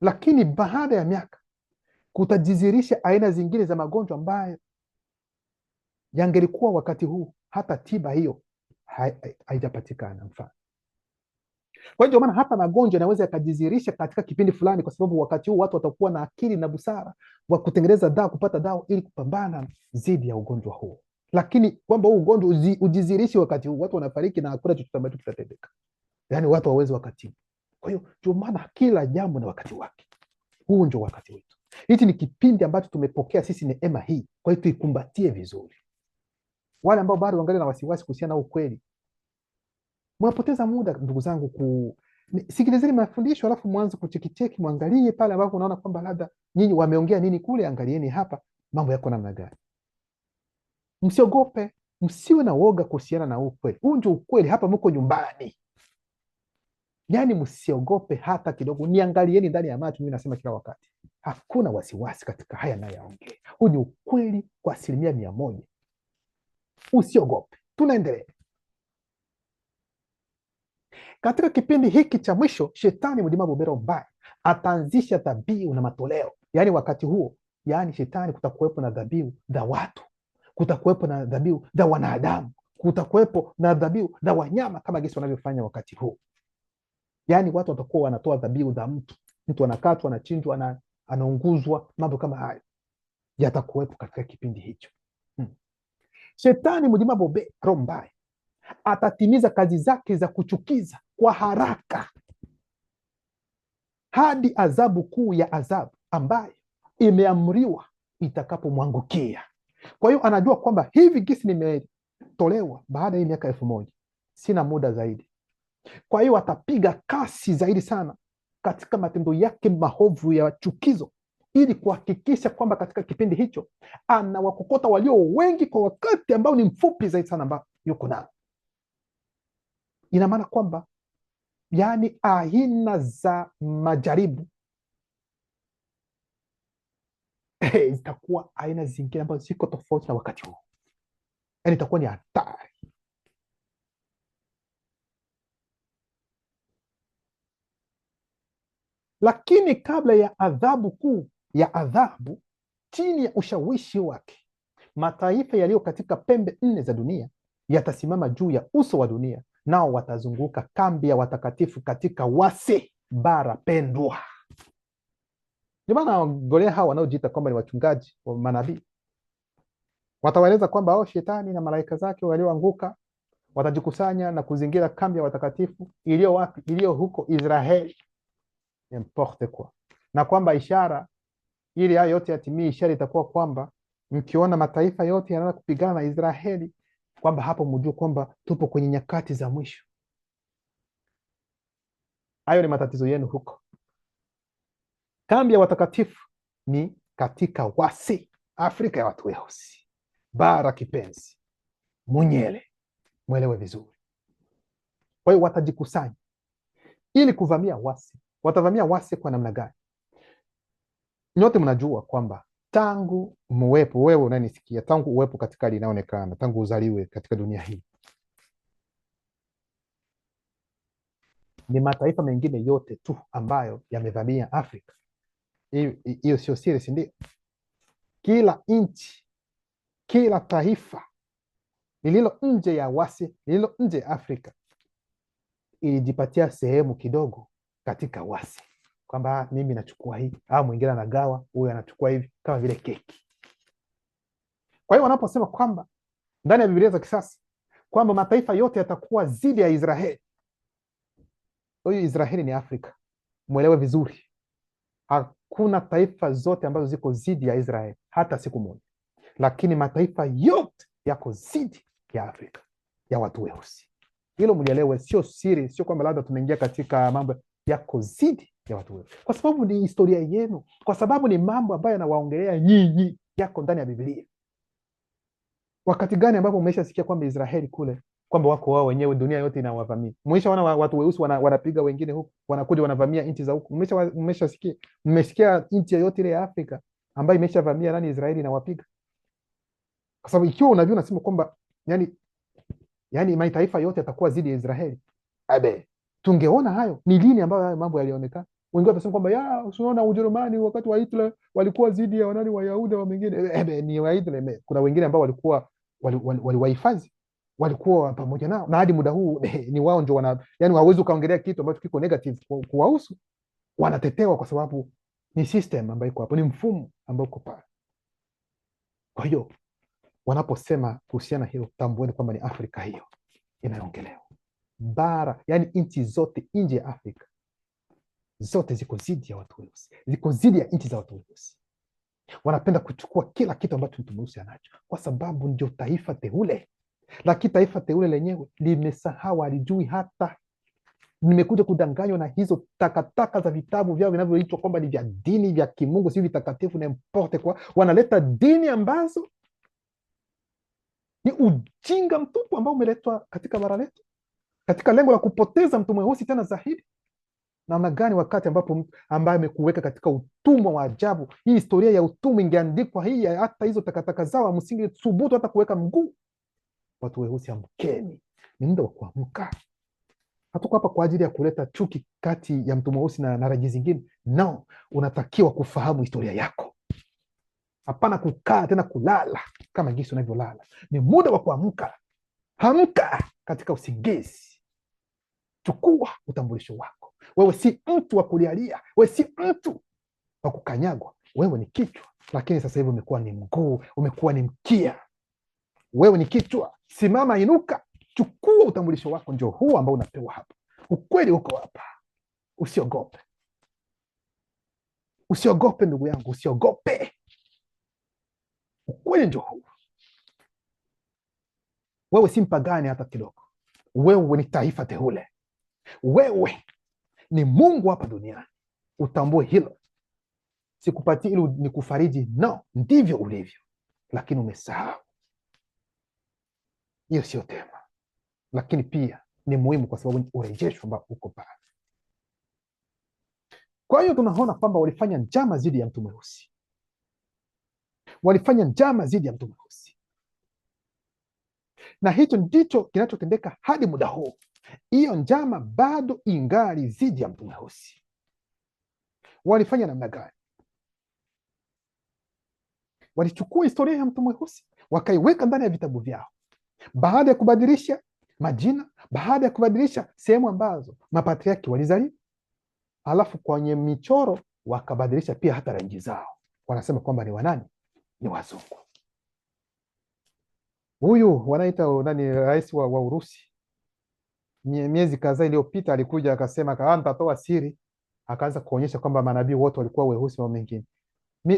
lakini baada ya miaka kutajizirisha aina zingine za magonjwa ambayo yangelikuwa wakati huu hata tiba hiyo haijapatikana. Mfano, kwa hiyo maana hata magonjwa yanaweza yakajizirisha katika kipindi fulani, kwa sababu wakati huu watu watakuwa na akili na busara wa kutengeneza dawa, kupata dawa ili kupambana dhidi ya ugonjwa huo. Lakini kwamba huu ugonjwa ujizirishi wakati huu, watu wanafariki na hakuna chochote ambacho kitatendeka, yaani watu hawawezi wakatibu. Kwa hiyo ndio maana kila jambo na wakati wake. Huu ndio wakati wetu. Hichi ni kipindi ambacho tumepokea sisi neema hii, kwa hiyo tuikumbatie vizuri. Wale ambao bado wangali na wasiwasi kuhusiana na ukweli, mwapoteza muda ndugu zangu sikilizeni mafundisho, alafu mwanze kuchekicheki, mwangalie pale ambapo unaona kwamba labda nyinyi wameongea nini kule, angalieni hapa mambo yako namna gani. Msiogope, msiwe na woga kuhusiana na ukweli. Huu ndio ukweli, hapa mko nyumbani. Yaani msiogope hata kidogo, niangalieni ndani ya macho. Mimi nasema kila wakati, hakuna wasiwasi katika haya nayaongea. Huu ni ukweli kwa 100%. Usiogope, tunaendelea. Katika kipindi hiki cha mwisho, shetani mdima bobero mbaya ataanzisha dhabihu na matoleo. Yaani wakati huo, yaani shetani kutakuwepo na dhabihu za watu, kutakuwepo na dhabihu za wanadamu, kutakuwepo na dhabihu za wanyama kama gesi wanavyofanya wakati huu. Yaani watu watakuwa wanatoa dhabihu za mtu anakatwa, anachinjwa, anaunguzwa, mambo kama hayo yatakuwepo katika kipindi hicho. Shetani mdima bobero mbaya atatimiza kazi zake za kuchukiza kwa haraka hadi adhabu kuu ya adhabu ambayo imeamriwa itakapomwangukia. Kwa hiyo anajua kwamba hivi gisi nimetolewa baada ya miaka 1000, sina muda zaidi. Kwa hiyo atapiga kasi zaidi sana katika matendo yake maovu ya chukizo, ili kuhakikisha kwamba katika kipindi hicho anawakokota walio wengi kwa wakati ambao ni mfupi zaidi sana ambao yuko nao. Ina maana kwamba yaani aina za majaribu itakuwa aina zingine ambazo ziko tofauti na wakati huu, yaani itakuwa ni hatari. Lakini kabla ya adhabu kuu ya adhabu, chini ya ushawishi wake, mataifa yaliyo katika pembe 4 za dunia yatasimama juu ya uso wa dunia, nao watazunguka kambi ya watakatifu katika wase bara pendwa. Ndio maana Golea hawa wanaojiita kwamba ni wachungaji wa manabii watawaeleza kwamba shetani na malaika zake walioanguka watajikusanya na kuzingira kambi ya watakatifu iliyo wapi? Iliyo huko Israeli. N'importe quoi. Na kwamba ishara ili hayo yote yatimie, ishara itakuwa kwamba mkiona mataifa yote yanaanza kupigana na Israeli, kwamba hapo mjue kwamba tupo kwenye nyakati za mwisho. Hayo ni matatizo yenu huko. Kambi ya watakatifu ni katika wasi, Afrika ya watu weusi, bara kipenzi, Munyele, mwelewe vizuri. Kwa hiyo watajikusanya ili kuvamia wasi. Watavamia wasi kwa namna gani? Nyote mnajua kwamba tangu muwepo, wewe unanisikia, tangu uwepo katika hali inaonekana, tangu uzaliwe katika dunia hii, ni mataifa mengine yote tu ambayo yamevamia Afrika. Hiyo sio siri, si ndio? Kila nchi, kila taifa lililo nje ya wasi, lililo nje ya Afrika, ilijipatia sehemu kidogo katika wasi, kwamba mimi nachukua hii, au mwingine anagawa, huyu anachukua hivi, kama vile keki. Kwa hiyo wanaposema kwamba ndani ya Biblia za kisasa kwamba mataifa yote yatakuwa zidi ya Israeli, huyu Israeli ni Afrika, mwelewe vizuri. Hakuna taifa zote ambazo ziko zidi ya Israeli hata siku moja, lakini mataifa yote yako zidi ya Afrika ya watu weusi. Hilo mlielewe, sio siri, sio kwamba labda tumeingia katika mambo, yako zidi ya watu weusi, kwa sababu ni historia yenu, kwa sababu ni mambo ambayo yanawaongelea nyinyi, yako ndani ya Biblia. Wakati gani ambapo umeshasikia kwamba Israeli kule kwamba wako wao wenyewe, dunia yote inawavamia. Mmeshaona watu weusi wanapiga wengine huku, wanakuja wanavamia nchi za huku. Mmeshasikia, mmesikia nchi yoyote ile ya Afrika ambayo imeshavamia nani Israeli na wapiga? Kwa sababu ikiwa unajua unasema kwamba yani mataifa yote yatakuwa zidi ya Israeli, abe tungeona hayo. Ni lini ambayo hayo mambo yalionekana? Wengine watasema kwamba ya usiona Ujerumani wakati wa Hitler walikuwa zidi ya wanani Wayahudi wa wengine. Ni wa Hitler, kuna wengine ambao walikuwa waliwahifadhi, walikuwa pamoja nao, na hadi muda huu ni wao ndio yani hawezi ukaongelea kitu ambacho kiko negative kuwahusu. Wanatetewa kwa sababu ni system ambayo iko hapo, ni mfumo ambao uko pale. Kwa hiyo wanaposema kuhusiana hilo, tambueni kwamba ni Afrika hiyo inayoongelewa. Bara, yani nchi zote nje ya Afrika zote ziko zidi ya watu weusi, ziko zidi ya nchi za watu weusi. Wanapenda kuchukua kila kitu ambacho mtu mweusi anacho, kwa sababu ndio taifa teule. Lakini taifa teule lenyewe limesahau, alijui hata. Nimekuja kudanganywa na hizo takataka za vitabu vyao vinavyoitwa kwamba ni vya dini vya kimungu, si vitakatifu na importe. Kwa wanaleta dini ambazo ni ujinga mtupu ambao umeletwa katika bara letu katika lengo la kupoteza mtu mweusi tena zaidi. Namna gani wakati ambapo mtu ambaye amekuweka katika utumwa wa ajabu, hii historia ya utumwa ingeandikwa, hii hata hizo takataka zao msingi thubutu hata kuweka mguu. Watu weusi, amkeni, ni muda wa kuamka. Hatuko hapa kwa ajili ya kuleta chuki kati ya mtu mweusi na rangi zingine. No, unatakiwa kufahamu historia yako. Hapana kukaa tena kulala kama jinsi unavyolala. Ni muda wa kuamka. Amka katika usingizi. Chukua utambulisho wako. Wewe si mtu wa kulialia, wewe si mtu wa kukanyagwa. Wewe ni kichwa, lakini sasa hivi umekuwa ni mguu, umekuwa ni mkia. Wewe ni kichwa, simama, inuka, chukua utambulisho wako. Ndio huu ambao unapewa hapa. Ukweli uko hapa. Usiogope, usiogope ndugu yangu, usiogope. Ukweli ndio huu. Wewe si mpagani hata kidogo. Wewe ni taifa teule. Wewe ni Mungu hapa duniani. Utambue hilo. Sikupatii ili nikufariji, no, ndivyo ulivyo, lakini umesahau. Hiyo sio tema, lakini pia ni muhimu kwa sababu urejesho ambao uko pale. Kwa hiyo tunaona kwamba walifanya njama dhidi ya mtu mweusi, walifanya njama dhidi ya mtu mweusi, na hicho ndicho kinachotendeka hadi muda huu. Hiyo njama bado ingali dhidi ya mtu mweusi. Walifanya namna gani? Walichukua historia ya mtu mweusi wakaiweka ndani ya vitabu vyao, baada ya kubadilisha majina, baada ya kubadilisha sehemu ambazo mapatriaki walizaliwa, alafu kwenye michoro wakabadilisha pia hata rangi zao. Wanasema kwamba ni wanani? Ni wazungu. Huyu wanaita nani, rais wa Urusi, miezi kadhaa iliyopita alikuja akasema nitatoa siri, akaanza kuonyesha kwamba manabii wote walikuwa weusi wa mengine.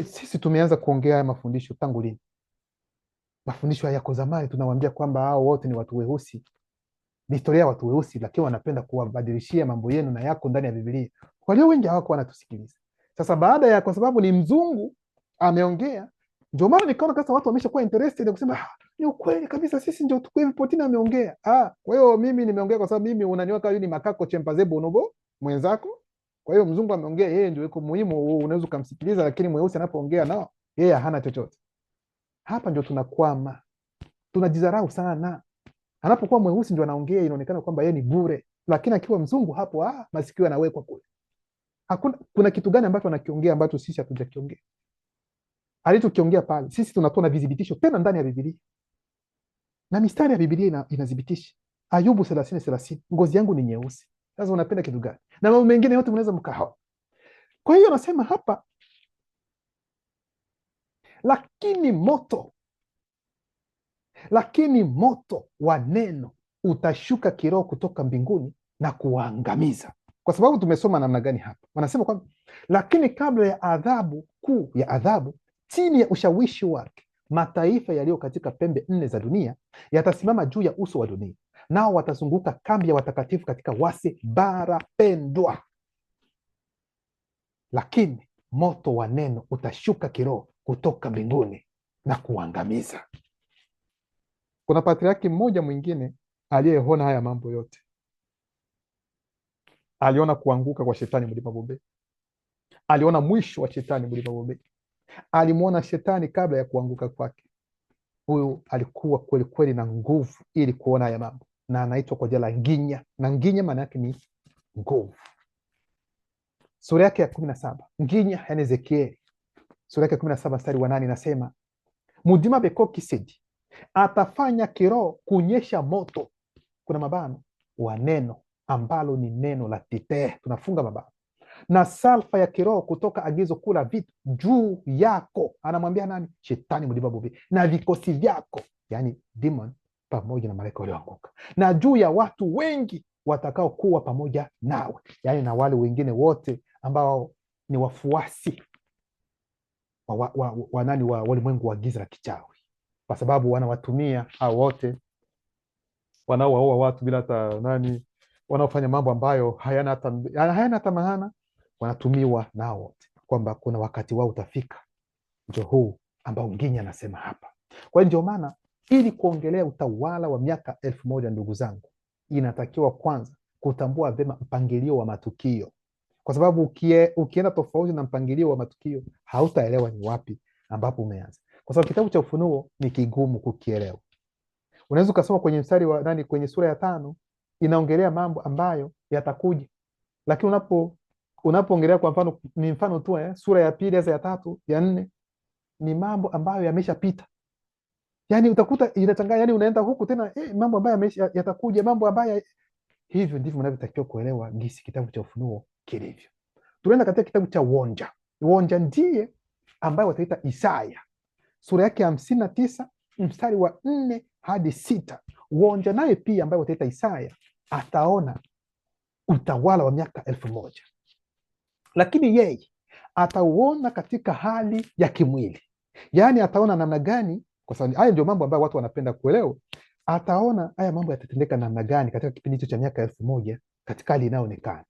Sisi tumeanza kuongea haya mafundisho tangu lini? Mafundisho haya yako zamani, tunawaambia kwamba hao wote ni watu weusi, ni historia ya watu weusi, lakini wanapenda kuwabadilishia mambo yenu na yako ndani ya Biblia. Kwa hiyo wengi hawako wanatusikiliza. Sasa baada ya, kwa sababu ni mzungu ameongea, ndio maana nikaona sasa watu wameshakuwa interested na kusema ni ukweli kabisa, sisi ndio tukue Putin ameongea. Kwa hiyo mimi nimeongea kwa sababu mimi unaniweka ni makako chimpanzee bonobo mwenzako. Kwa hiyo mzungu ameongea, yeye ndio yuko muhimu, unaweza kumsikiliza, lakini mweusi anapoongea nao yeye hana chochote. Hapa ndio tunakwama. Tunajidharau sana. Anapokuwa mweusi ndio anaongea, inaonekana kwamba yeye ni bure, lakini akiwa mzungu hapo masikio yanawekwa kule. Kuna kitu gani ambacho anakiongea ambacho sisi hatujakiongea? Alichokiongea pale sisi tunatoa vidhibitisho tena ndani ya Biblia. Na mistari ya Biblia inadhibitisha. Ayubu 30:30, ngozi yangu ni nyeusi. Sasa unapenda kitu gani? Na mambo mengine yote mnaweza mkahao. Kwa hiyo anasema hapa, lakini moto wa neno utashuka kiroho kutoka mbinguni na kuwaangamiza. Kwa sababu tumesoma namna gani hapa? Wanasema kwamba lakini kabla ya adhabu kuu ya adhabu, chini ya ushawishi wake, mataifa yaliyo katika pembe 4 za dunia yatasimama juu ya uso wa dunia, nao watazunguka kambi ya watakatifu katika wasi bara pendwa. Lakini moto wa neno utashuka kiroho kutoka mbinguni na kuangamiza. Kuna patriaki mmoja mwingine aliyeona haya mambo yote, aliona kuanguka kwa shetani mlima Bobeli, aliona mwisho wa shetani mlima Bobeli, alimwona shetani kabla ya kuanguka kwake. Huyu alikuwa kweli kweli na nguvu ili kuona haya mambo, na anaitwa kwa jina la Nginya, na Nginya maana yake ni nguvu. Sura yake ya 17 Nginya yani Ezekieli sura yake ya 17 mstari wa 8 inasema, mudima beko kisedi atafanya kiroho kunyesha moto, kuna mabano wa neno ambalo ni neno la tite, tunafunga mabano, na salfa ya kiroho kutoka agizo kula vitu juu yako. Anamwambia nani? Shetani mlima Bobeli na vikosi vyako, yani demon pamoja na malaika walioanguka, na juu ya watu wengi watakao kuwa pamoja nawe, yani na wale wengine wote ambao ni wafuasi wa nani, wa walimwengu wa giza la kichawi, kwa sababu wanawatumia hao wote wanaowaoa watu bila hata nani, wanaofanya mambo ambayo hayana hata maana, wanatumiwa nao wote, kwamba kuna wakati wao utafika. Ndio huu ambao Nginya anasema hapa. Kwa hiyo ndio maana ili kuongelea utawala wa miaka 1000, ndugu zangu, inatakiwa kwanza kutambua vema mpangilio wa matukio, kwa sababu ukienda tofauti na mpangilio wa matukio hautaelewa ni wapi ambapo umeanza, kwa sababu kitabu cha Ufunuo ni kigumu kukielewa. Unaweza ukasoma kwenye mstari wa nani, kwenye sura ya 5 inaongelea mambo ambayo yatakuja, lakini unapoongelea kwa mfano, ni mfano tu sura ya 2 ya 3 ya 4 ni mambo ambayo yameshapita. Yani utakuta inachanganya, yani unaenda huku tena mambo ambayo yatakuja, mambo ambayo. Hivyo ndivyo unavyotakiwa kuelewa gisi kitabu cha Ufunuo kilivyo. Tunaenda katika kitabu cha Wonja. Wonja ndiye ambaye wataita Isaya sura yake 59 mstari wa 4 hadi 6. Wonja naye pia ambaye wataita Isaya ataona utawala wa miaka 1000, lakini yeye atauona katika hali ya kimwili, yaani ataona namna gani, kwa sababu haya ndio mambo ambayo watu wanapenda kuelewa. Ataona haya mambo yatatendeka namna gani katika kipindi hicho cha miaka 1000 katika hali inayoonekana,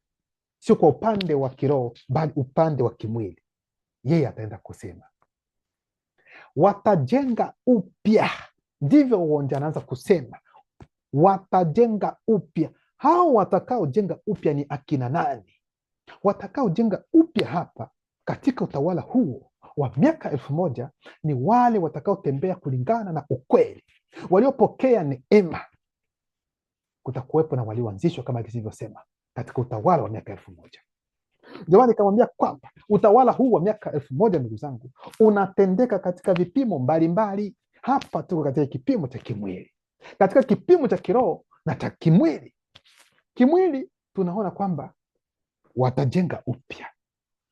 sio kwa upande wa kiroho bali upande wa kimwili. Yeye ataenda kusema watajenga upya, ndivyo Wonja anaanza kusema, watajenga upya. Hao watakaojenga upya ni akina nani? Watakaojenga upya hapa katika utawala huo wa miaka 1000 ni wale watakaotembea kulingana na ukweli, waliopokea neema. Kutakuwepo na walioanzishwa kama kisivyosema katika utawala wa miaka 1000. Ndio nikamwambia kwamba utawala huu wa miaka 1000, ndugu zangu, unatendeka katika vipimo mbalimbali. Hapa tuko katika kipimo cha kimwili, katika kipimo cha kiroho na cha kimwili. Kimwili tunaona kwamba watajenga upya,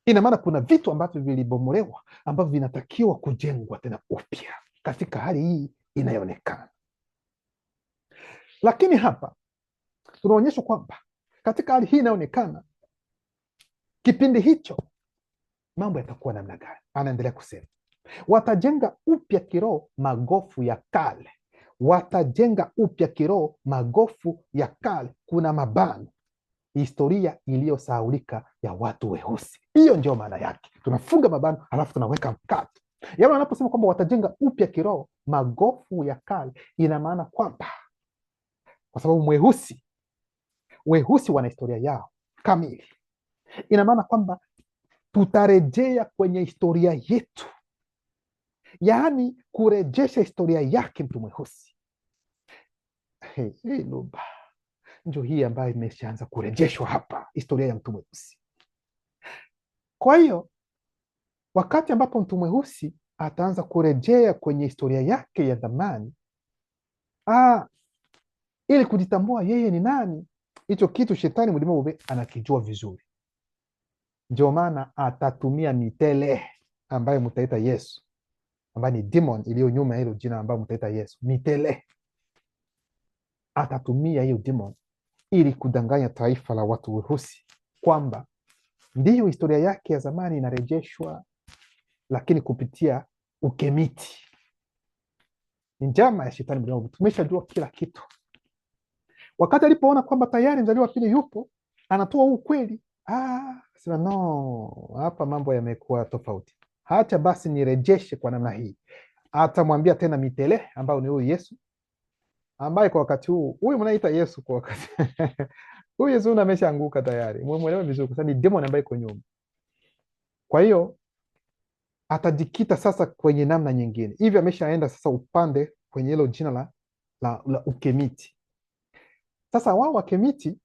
ina maana kuna vitu ambavyo vilibomolewa ambavyo vinatakiwa kujengwa tena upya katika hali hii inayoonekana. Lakini hapa tunaonyeshwa kwamba katika hali hii inayoonekana, kipindi hicho mambo yatakuwa namna gani? Anaendelea kusema watajenga upya kiroho magofu ya kale, watajenga upya kiroho magofu ya kale. Kuna mabano, historia iliyosahaulika ya watu weusi. Hiyo ndio maana yake. Tunafunga mabano halafu tunaweka mkato. Yaani wanaposema kwamba watajenga upya kiroho magofu ya kale, ina maana kwamba kwa sababu weusi wana historia yao kamili, ina maana kwamba tutarejea kwenye historia yetu, yaani kurejesha historia yake mtu mweusi. Luba ndio hii ambayo imeshaanza kurejeshwa hapa, historia ya mtu mweusi. Kwa hiyo wakati ambapo mtu mweusi ataanza kurejea kwenye historia yake ya zamani, ili kujitambua yeye ni nani, hicho kitu shetani mlima Bobeli anakijua vizuri. Ndio maana atatumia mitele ambayo mtaita Yesu, ambayo ni demon iliyo nyuma ya hilo jina ambayo mtaita Yesu. Mitele atatumia hiyo demon ili kudanganya taifa la watu weusi kwamba ndiyo historia yake ya zamani inarejeshwa, lakini kupitia ukemiti. Ni njama ya shetani mdogo. Tumeshajua kila kitu. Wakati alipoona kwamba tayari mzaliwa wa pili yupo, anatoa huu kweli. Sema no, hapa mambo yamekuwa tofauti. Hacha basi nirejeshe kwa namna hii. Atamwambia tena mitele ambao ni huyu Yesu, ambaye kwa wakati huu huyu mnaita Yesu kwa wakati huyu Yesu ameshaanguka tayari, mwelewe vizuri, kwa sababu ni demon ambaye iko nyuma. Kwa hiyo atajikita sasa kwenye namna nyingine, hivi ameshaenda sasa upande kwenye hilo jina la ukemiti. Sasa wao wakemiti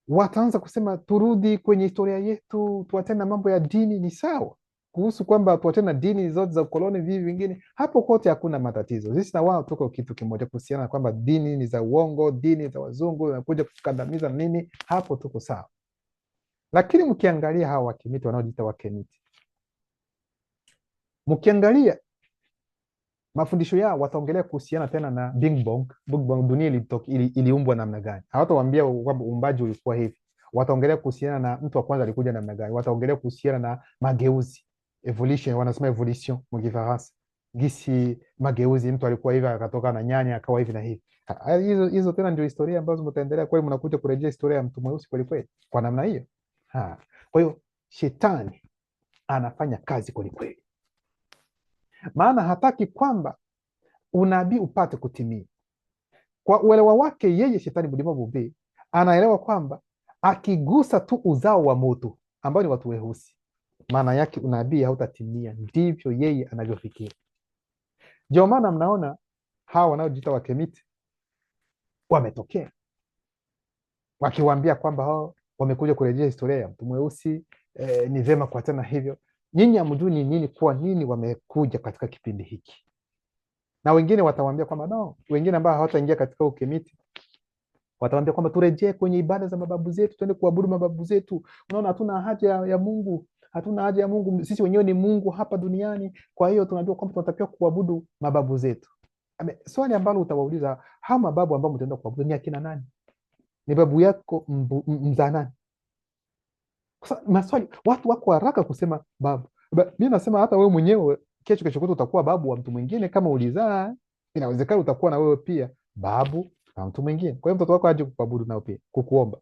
wataanza kusema turudi kwenye historia yetu, tuachane na mambo ya dini. Ni sawa kuhusu kwamba tuachane na dini zote za ukoloni, vivi vingine, hapo kote hakuna matatizo. Sisi na wao tuko kitu kimoja kuhusiana na kwamba dini ni za uongo, dini za wazungu zinakuja kukandamiza nini, hapo tuko sawa. Lakini mkiangalia hawa wakemiti wanaojiita wakemiti, mkiangalia mafundisho yao wataongelea kuhusiana tena na Big Bang. Big Bang, dunia iliumbwa namna gani? Hawatawaambia kwamba uumbaji ulikuwa hivi. Wataongelea kuhusiana na mtu wa kwanza alikuja namna gani. Wataongelea kuhusiana na mageuzi, evolution, wanasema evolution mkifaransa, gisi mageuzi, mtu alikuwa hivi akatoka na nyanya akawa hivi na hivi. Hizo tena ndio historia ambazo mtaendelea. Kwa hiyo mnakuja kurejea historia ya mtu mweusi kweli kweli kwa namna hiyo. Kwa hiyo shetani anafanya kazi kweli kweli, maana hataki kwamba unabii upate kutimia. Kwa uelewa wake yeye, shetani mlima bubi anaelewa kwamba akigusa tu uzao wa moto ambao ni watu weusi, maana yake unabii hautatimia. Ndivyo yeye anavyofikiri. Ndio maana mnaona hawa wanaojiita wakemiti wametokea wakiwaambia kwamba wamekuja kurejea historia ya mtu mweusi, ni vyema kuachana hivyo. Nyinyi hamjui ni nini, kwa nini wamekuja katika kipindi hiki. Na wengine watawaambia kwamba no, wengine ambao hawataingia katika ukemiti watawaambia kwamba turejee kwenye ibada za mababu zetu, tuende kuabudu mababu zetu. Unaona, hatuna haja ya Mungu, hatuna haja ya Mungu, sisi wenyewe ni Mungu hapa duniani. Kwa hiyo tunajua kwamba tunatakiwa kuabudu mababu zetu. Swali ambalo utawauliza, hawa mababu ambao mtaenda kuabudu ni akina nani? Ni babu yako mzaa nani? Maswali, watu wako haraka kusema babu. Mimi nasema hata wewe mwenyewe kesho kutu utakuwa babu wa mtu mwingine. Kama ulizaa, inawezekana utakuwa na wewe pia babu na mtu mwingine. Kwa hiyo mtoto wako aje kukuabudu nao pia kukuomba.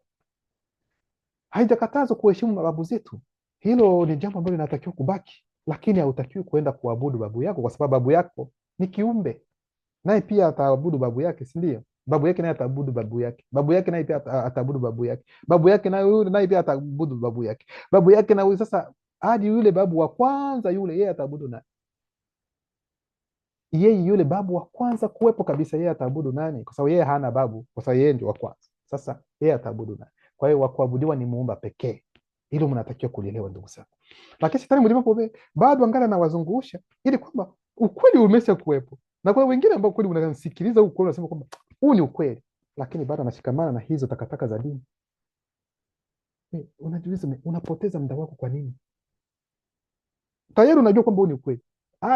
Haijakatazwa kuheshimu mababu zetu, hilo ni jambo ambalo linatakiwa kubaki, lakini hautakiwi kuenda kuabudu babu yako, kwa sababu babu yako ni kiumbe, naye pia ataabudu babu yake, si ndio? Babu yake naye ataabudu babu yake, babu yake naye pia ataabudu babu yake, babu yake naye pia ataabudu babu yake, babu yake na huyu. Sasa hadi yule babu wa kwanza yule, yeye ataabudu nani? Yeye yule babu wa kwanza kuwepo kabisa, yeye ataabudu nani? Kwa sababu yeye hana babu, kwa sababu yeye ndio wa kwanza. Sasa yeye ataabudu nani? Kwa hiyo wa kuabudiwa ni muumba pekee. Hilo mnatakiwa kulielewa, ndugu zangu. Lakini shetani mlipopobe bado angala na wazungusha ili kwamba ukweli umesha kuwepo, na kwa wengine ambao kweli unasikiliza huu kweli unasema kwamba huu ni ukweli, lakini bado anashikamana na hizo takataka za dini. Unajiuliza, unapoteza muda wako kwa nini? Tayari unajua kwamba huu ni ukweli.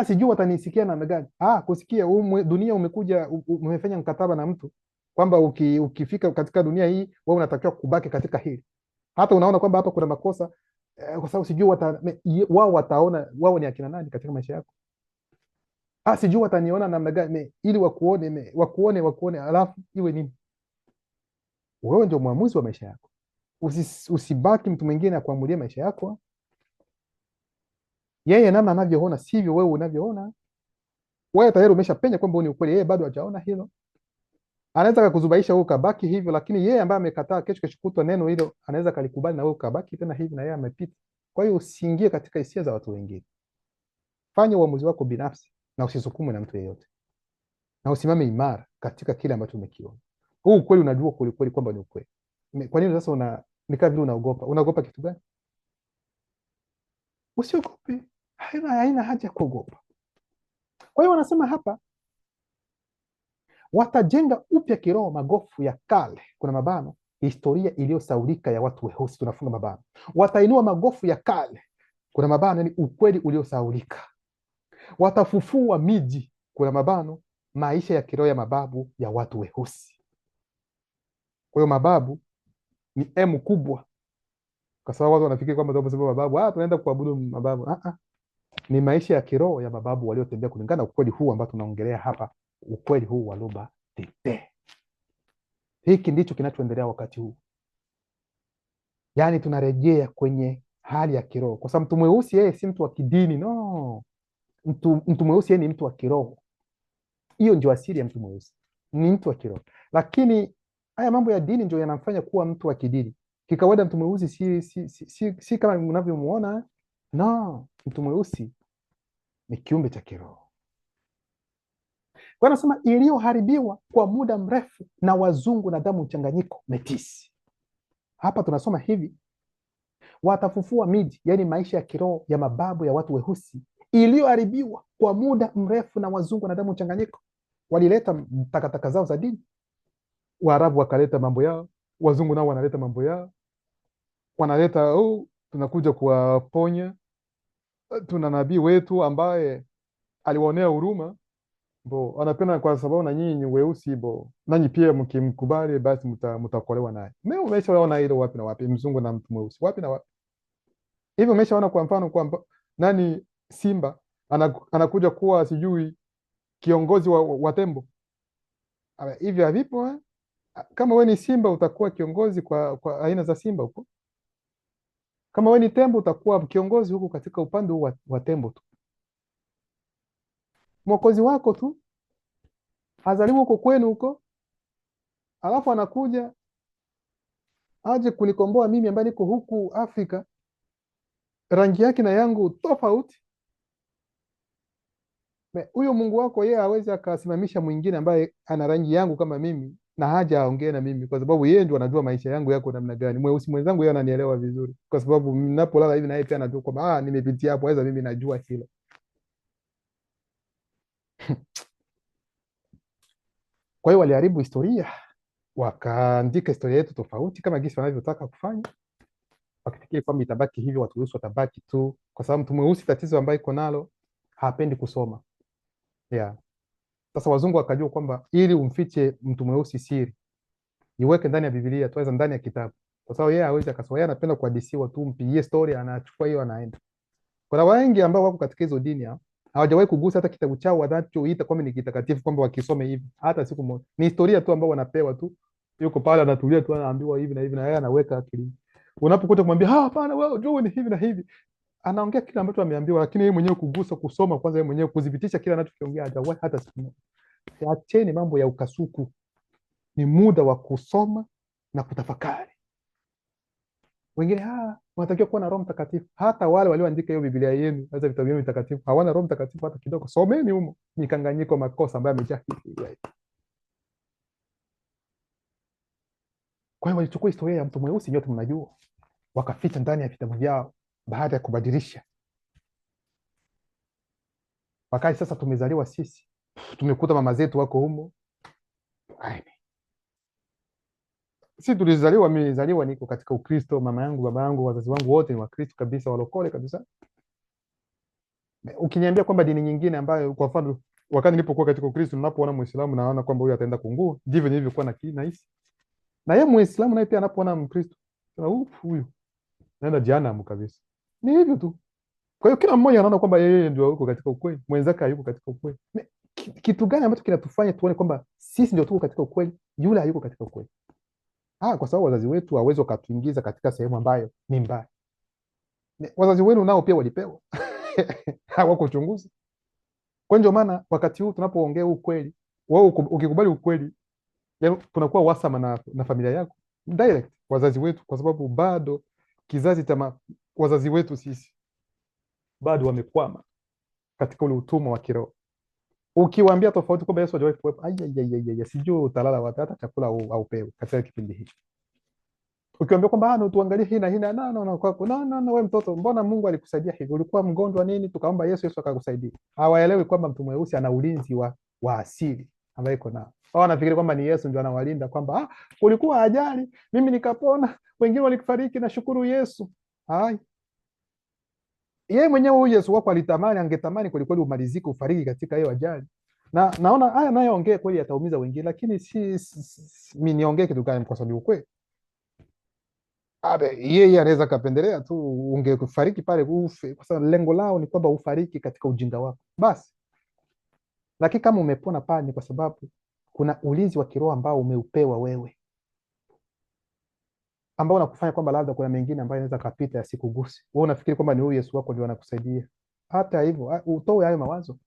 Sijui watanisikia namna gani. Kusikia dunia umekuja umefanya mkataba na mtu kwamba ukifika katika dunia hii wewe unatakiwa kubaki katika hili. Hata unaona kwamba hapa kuna makosa, kwa sababu sijui wao wataona wao ni akina nani katika maisha yako. Sijui wataniona namna gani ili wakuone alafu iwe nini? Wewe ndio mwamuzi wa maisha yako. Usibaki mtu mwingine akuamulia maisha yako. Yeye namna anavyoona sivyo wewe unavyoona. Wewe tayari umeshapenya kwamba ni ukweli, yeye bado hajaona hilo. Anaweza kukuzubaisha wewe ukabaki hivyo, lakini yeye ambaye amekataa kesho kutwa neno hilo anaweza kalikubali na wewe ukabaki tena hivi, na yeye amepita. Kwa hiyo usiingie katika hisia za watu wengine. Fanya uamuzi wako binafsi na usisukumwe na mtu yeyote, na usimame imara katika kile ambacho umekiona. Huu ukweli unajua kweli kwamba ni ukweli. Kwa nini sasa nikaa vile unaogopa? Unaogopa kitu gani? Usiogope, haina haja ya kuogopa. Kwa hiyo wanasema hapa watajenga upya kiroho magofu ya kale, kuna mabano, historia iliyosaulika ya watu weusi, tunafunga mabano. Watainua magofu ya kale, kuna mabano, ni ukweli uliosaulika. Watafufua miji, kuna mabano, maisha ya kiroho ya mababu ya watu weusi. Kwa hiyo mababu ni emu kubwa, kwa sababu watu wanafikiri kwamba tunaposema mababu tunaenda kuabudu mababu. Ni maisha ya kiroho ya mababu waliotembea kulingana na ukweli huu ambao tunaongelea hapa, ukweli huu wa Luba Tete. Hiki ndicho kinachoendelea wakati huu, yaani tunarejea kwenye hali ya kiroho, kwa sababu mtu mweusi yeye si mtu wa kidini, no. Mtu mweusi yeye ni mtu wa kiroho. Hiyo ndio asili ya mtu mweusi, ni mtu wa kiroho. Lakini haya mambo ya dini ndio yanamfanya kuwa mtu wa kidini. Kikawaida mtu mweusi si kama unavyomuona. No, mtu mweusi ni kiumbe cha kiroho. Kwa anasema iliyoharibiwa kwa muda mrefu na wazungu na damu mchanganyiko metisi. Hapa tunasoma hivi, watafufua miji, yaani maisha ya kiroho ya mababu ya watu weusi iliyoharibiwa kwa muda mrefu na wazungu na damu mchanganyiko. Walileta takataka zao za dini, Waarabu wakaleta mambo yao, wazungu nao wanaleta mambo yao, wanaleta tunakuja kuwaponya, tuna nabii wetu ambaye aliwaonea huruma bo, anapenda kwa sababu na nyinyi weusi bo, nanyi pia mkimkubali basi mtaokolewa naye. Mimi umeshaona hilo wapi na wapi? Mzungu na mtu mweusi wapi na wapi? Hivyo umeshaona kwa mfano kwamba nani Simba anakuja kuwa sijui kiongozi wa tembo hivyo havipo eh? Kama we ni simba utakuwa kiongozi kwa aina za simba huko. Kama we ni tembo utakuwa kiongozi huko katika upande wa tembo tu. Mwokozi wako tu azaliwa huko kwenu huko, alafu anakuja aje kunikomboa mimi ambaye niko huku Afrika, rangi yake na yangu tofauti. Huyo Mungu wako yeye hawezi akasimamisha mwingine ambaye ana rangi yangu kama mimi na haja aongee na mimi, kwa sababu yeye ndio anajua maisha yangu yako namna gani. Mweusi mwenzangu yeye ananielewa vizuri, kwa sababu ninapolala hivi na yeye pia anajua kwamba nimepitia hapo, aweza mimi najua hilo. Kwa hiyo waliharibu historia, wakaandika historia yetu tofauti kama gisi wanavyotaka kufanya, wakifikiri kwamba itabaki hivyo, watu weusi watabaki tu, kwa sababu mtu mweusi tatizo ambayo iko nalo hapendi kusoma. Yeah. Sasa wazungu wakajua kwamba ili umfiche mtu mweusi siri, iweke ndani ya Biblia, tuweza ndani ya kitabu, kwa sababu yeye hawezi akasoma. Yeye anapenda kuhadisiwa tu, mpigie story, anachukua hiyo anaenda. Kuna wengi ambao wako katika hizo dini hawajawahi kugusa hata kitabu chao wanachoita kwamba ni kitakatifu, kwamba wakisome hivi hata siku moja. Ni historia tu ambao wanapewa tu, yuko pale anatulia tu, anaambiwa hivi na hivi, na yeye anaweka akili. Unapokuta kumwambia hapana, wewe jua ni hivi na hivi, anaongea kile ambacho ameambiwa, lakini yeye mwenyewe kugusa, kusoma kwanza, yeye mwenyewe kudhibitisha kile anachokiongea hajawahi hata siku moja. Acheni mambo ya ukasuku, ni muda wa kusoma na kutafakari. Wengine wanatakiwa kuwa na Roho Mtakatifu. Hata wale walioandika hiyo Biblia yenu, hata vitabu vyenu vitakatifu, hawana Roho Mtakatifu hata kidogo. Someni humo mikanganyiko, makosa ambayo yamejaa hivi. Kwa hiyo walichukua historia ya mtu mweusi, nyote mnajua, wakaficha ndani ya vitabu vyao baada ya kubadilisha. Wakati sasa tumezaliwa sisi, tumekuta mama zetu wako humo. Si tulizaliwa, mimi nilizaliwa niko katika Ukristo, mama yangu, baba yangu, wazazi wangu wote ni Wakristo kabisa, walokole kabisa. Ukiniambia kwamba dini nyingine ambayo, kwa mfano wakati nilipokuwa katika Ukristo, ninapoona Muislamu naona kwamba huyu ataenda kungua, ndivyo nilivyokuwa nahisi. Na yeye Muislamu naye pia anapoona Mkristo, huyu naenda jehanamu kabisa. Ni hivyo tu. Kwa hiyo kila mmoja anaona kwamba yeye ndio yuko katika ukweli, mwenzake hayuko katika ukweli. Kitu gani ambacho kinatufanya tuone kwamba sisi ndio tuko katika ukweli, yule hayuko katika ukweli? Kwa sababu wazazi wetu hawezi wakatuingiza katika sehemu ambayo ni mbaya. Wazazi wenu nao pia walipewa hawakuchunguza. Kwa ndio maana wakati huu tunapoongea ukweli, wewe ukikubali ukweli, tunakuwa wasama na familia yako direct, wazazi wetu, kwa sababu bado kizazi cha wazazi wetu sisi bado wamekwama katika ule utumwa wa kiroho. Ukiwaambia tofauti kwamba Yesu hajawahi kuwepo, sijui utalala wapi, hata chakula haupewi katika kipindi hiki. Ukiambia kwamba tuangalie hii na hii na wewe mtoto, mbona Mungu alikusaidia hivi? Ulikuwa mgonjwa nini? Tukaomba Yesu akakusaidia. Hawaelewi kwamba mtu mweusi ana ulinzi wa asili ambaye iko nao. Wao wanafikiri kwamba ni Yesu ndio anawalinda, kwamba ulikuwa ajali, mimi nikapona, wengine walifariki, na shukuru Yesu. Yeye mwenyewe huyu Yesu wako angetamani kweli kweli umalizike, ufariki katika hiyo ajali. Na naona haya nayoongea kweli yataumiza wengine, lakini mimi niongee kitu gani kwa sababu ukweli. Yeye anaweza kapendelea tu ungefariki pale ufe, kwa sababu lengo lao ni kwamba ufariki katika ujinga wako basi. Lakini kama umepona pale ni kwa sababu kuna ulinzi wa kiroho ambao umeupewa wewe, ambao unakufanya kwamba labda kuna mengine ambayo yanaweza kapita yasikuguse. Wewe unafikiri kwamba ni huyu Yesu wako ndio anakusaidia. Hata hivyo utoe hayo mawazo.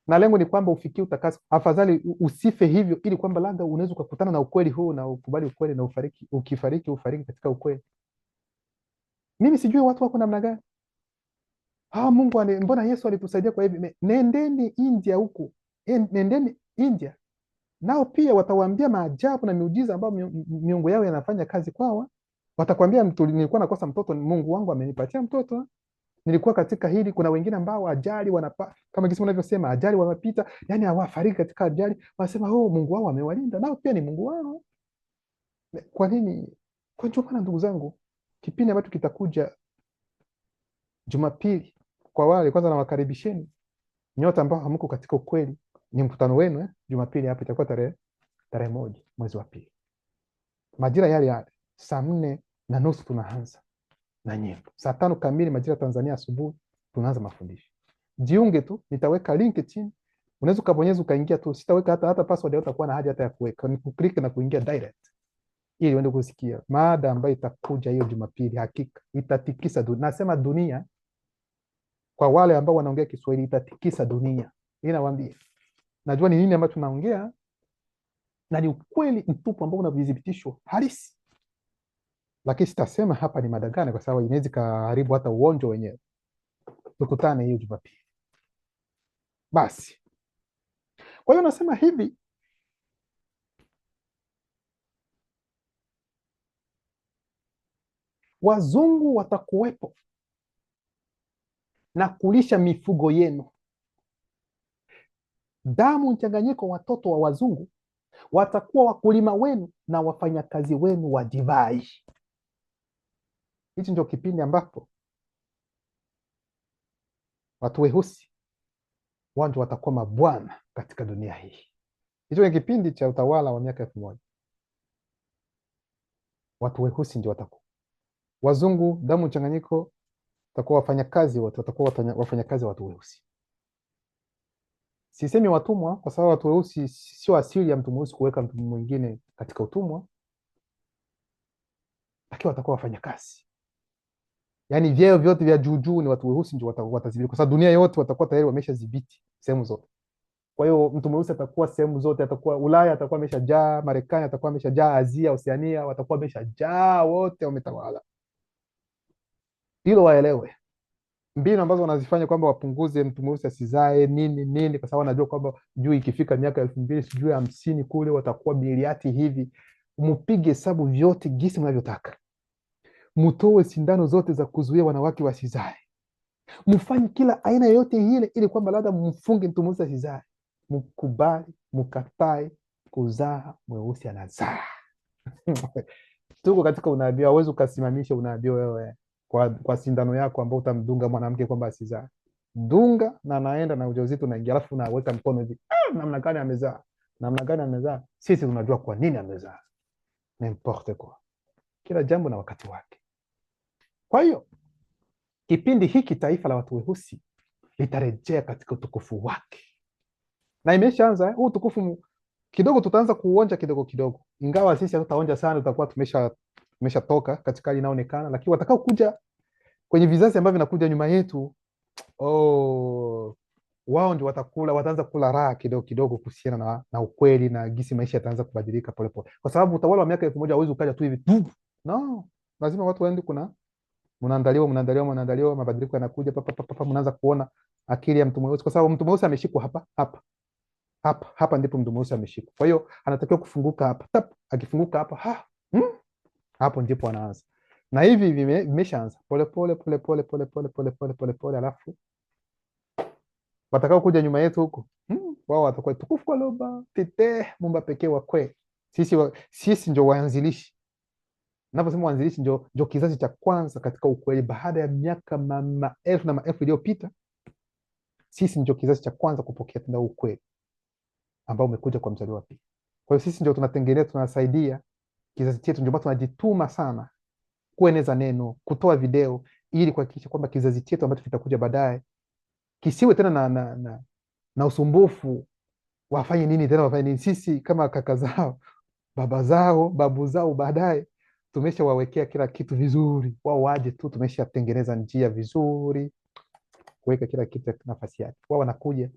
na lengo ni kwamba ufikie utakaso. Afadhali usife hivyo, ili kwamba labda unaweza ukakutana na ukweli huu na ukubali ukweli na ufariki. Ukifariki ufariki katika ukweli. Mimi sijui watu wako namna gani. Mungu mbona Yesu alitusaidia kwa hivi? Nendeni India huku, nendeni India, nao pia watawaambia maajabu na miujiza ambayo miungu yao yanafanya kazi kwao. Watakwambia nilikuwa nakosa mtoto, Mungu wangu amenipatia mtoto. Nilikuwa katika hili. Kuna wengine ambao ajali kama kisi unavyosema, ajali wanapita, yani hawafariki katika ajali, wanasema Mungu wao amewalinda, nao pia ni Mungu wao. Kwa nini? Kwa maana ndugu zangu, kipindi ambacho kitakuja Jumapili, kwa wale kwanza nawakaribisheni nyote ambao hamko katika ukweli, ni mkutano wenu Jumapili hapa, itakuwa tarehe 1 mwezi wa pili, majira yale yale, saa 4:30 tunaanza na nyimbo. Saa 5 kamili majira Tanzania asubuhi tunaanza mafundisho. Jiunge tu, nitaweka link chini, unaweza ukabonyeza ukaingia tu. Sitaweka hata password, hautakuwa na haja hata ya kuweka, ni kuklik na kuingia direct, ili uende kusikia mada ambayo itakuja hiyo Jumapili. Hakika itatikisa dunia. Nasema dunia kwa wale ambao wanaongea Kiswahili, itatikisa dunia. Ninawaambia, najua ni nini ambacho tunaongea, na ni ukweli mtupu ambao unadhibitishwa halisi, lakini sitasema hapa ni mada gani, kwa sababu inaweza kaharibu hata uonjo wenyewe. Tukutane hiyo Jumapili basi. Kwa hiyo nasema hivi, wazungu watakuwepo na kulisha mifugo yenu. Damu mchanganyiko, watoto wa wazungu watakuwa wakulima wenu na wafanyakazi wenu wa divai. Hichi ndio kipindi ambapo watu weusi wao watakuwa mabwana katika dunia hii. Hicho ni kipindi cha utawala wa miaka 1000. Watu weusi ndio watakuwa. Wazungu damu mchanganyiko watakuwa wafanyakazi wote, watakuwa wafanyakazi watu weusi. Sisemi watumwa, kwa sababu watu weusi sio asili ya mtu mweusi kuweka mtu mwingine katika utumwa, lakini watakuwa wafanyakazi. Yaani vyeo vyote vya juu ni watu weusi ndio watadhibiti, kwa sababu dunia yote watakuwa tayari wameshadhibiti sehemu zote. Kwa hiyo mtu mweusi atakuwa sehemu zote, atakuwa Ulaya, atakuwa ameshajaa, Marekani atakuwa ameshajaa, Asia, Oceania watakuwa wameshajaa, wote wametawala. Hilo waelewe. Mbinu ambazo wanazifanya kwamba wapunguze mtu mweusi asizae nini, kwa sababu wanajua kwamba juu ikifika miaka 2000 sijui 50 kule watakuwa biliati hivi. Mpige hesabu vyote gisi mnavyotaka, mtoe sindano zote za kuzuia wanawake wasizae, mfanye kila aina yote ile, ili kwamba labda mfunge mtu mweusi asizae. Mkubali mkatae kuzaa, mweusi anazaa. Tuko katika unabii, hauwezi ukasimamisha unabii wewe kwa sindano yako ambao utamdunga mwanamke kwamba asizae. Dunga na naenda na ujauzito unaingia, alafu unaweka mkono hivi, namna gani amezaa, namna gani amezaa. Sisi tunajua kwa nini amezaa. N'importe quoi. Kila jambo na wakati wake. Kwa hiyo kipindi hiki taifa la watu weusi litarejea katika utukufu wake, na imeshaanza huu utukufu. Kidogo tutaanza kuuonja kidogo kidogo, ingawa sisi hatutaonja sana, tutakuwa tumeshatoka katika hali inaonekana, lakini watakao kuja kwenye vizazi ambavyo vinakuja nyuma yetu, wao ndio wataanza kula raha kidogo kidogo kuhusiana na ukweli na gisi maisha yataanza kubadilika polepole, kwa sababu utawala wa miaka 1000 hauwezi ukaja tu hivi. No, lazima watu waende, kuna mnaandaliwa, mabadiliko yanakuja papa, mnaanza kuona akili ya mtu mweusi, kwa sababu mtu mweusi ameshikwa hapa ndipo mtu mweusi ameshikwa. Kwa hiyo anatakiwa kufunguka hapa, akifunguka hapa hapo ndipo anaanza, na hivi vimeshaanza pole, alafu watakao kuja nyuma yetu huko, wao watakuwa tukufu kwa loba tete mumba pekee wa kwe. Sisi ndio waanzilishi. Naposema waanzilishi, ndio kizazi cha kwanza katika ukweli, baada ya miaka maelfu na maelfu iliyopita. Sisi ndio kizazi cha kwanza kupokea tena ukweli ambao umekuja kwa mzaliwa wa pili. Kwa hiyo sisi ndio tunatengeneza, tunasaidia kizazi chetu, ndio tunajituma sana kueneza neno, kutoa video, ili kuhakikisha kwamba kizazi chetu ambacho kitakuja baadaye kisiwe tena na usumbufu, wafanye nini. Sisi kama kaka zao, baba zao, babu zao, baadaye tumeshawawekea kila kitu vizuri, wao waje tu, tumeshatengeneza njia vizuri, kuweka kila kitu nafasi yake. Wao wanakuja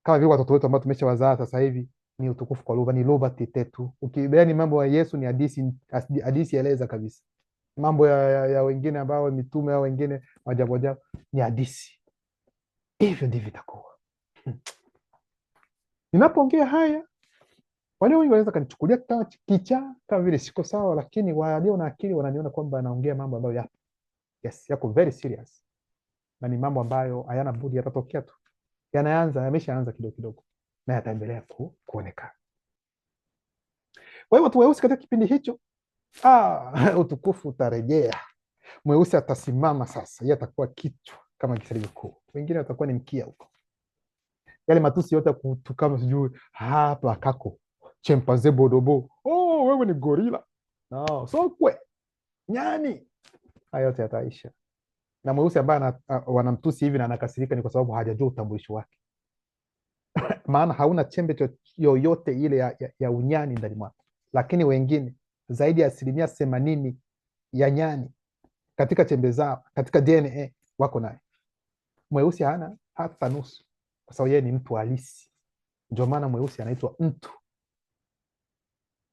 kama vile watoto wetu ambao tumeshawazaa sasa hivi, ni utukufu kwa Luba, ni Luba Titetu. Ukibaini mambo ya Yesu ni hadithi eleza kabisa. Mambo ya wengine ambao mitume au wengine wajabu ajabu ni hadithi. Hivyo ndivyo itakuwa. Ninapoongea haya, wale wengi wanaweza kanichukulia kama kichaa, kama vile siko sawa, lakini walio na akili wananiona kwamba anaongea mambo ambayo yapo, yes, yako very serious, na ni mambo ambayo hayana budi yatatokea tu, yameshaanza kidogo kidogo, na yataendelea kuonekana. Kwa hiyo watu weusi katika kipindi hicho, utukufu utarejea. Mweusi atasimama sasa, yeye atakuwa kichwa kama kisari kikuu, wengine watakuwa ni mkia huko. Yale matusi yote kutukana, sijui hapa kako chimpanzee bodobo, wewe ni gorila, no, sokwe, nyani, haya yote yataisha. Na mweusi ambaye wanamtusi hivi na anakasirika ni kwa sababu hajajua utambulisho wake. Maana hauna chembe yoyote ile ya unyani ndani mwako, lakini wengine zaidi ya 80% ya nyani katika chembe zao, katika DNA wako naye. Mweusi hana hata nusu, kwa sababu yeye ni mtu halisi. Ndio maana mweusi anaitwa mtu,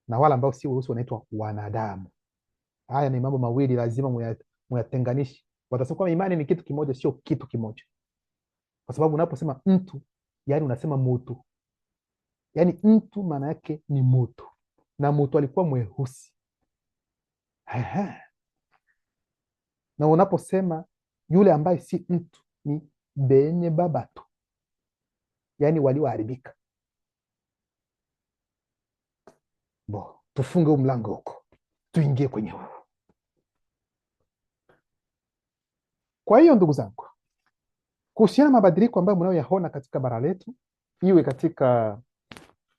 na wala ambao si weusi wanaitwa wanadamu. Haya ni mambo mawili lazima muyatenganishe. Watasema kwamba imani ni kitu kimoja, sio kitu kimoja, kwa sababu unaposema mtu, yani unasema mutu, yani mtu maana yake ni mutu, na mutu alikuwa mweusi. Na unaposema yule ambaye si mtu ni benye babatu, yani walioharibika. Tufunge huu mlango huko, tuingie kwenye huu. Kwa hiyo ndugu zangu, kuhusiana na mabadiliko ambayo mnayoyaona katika bara letu, iwe katika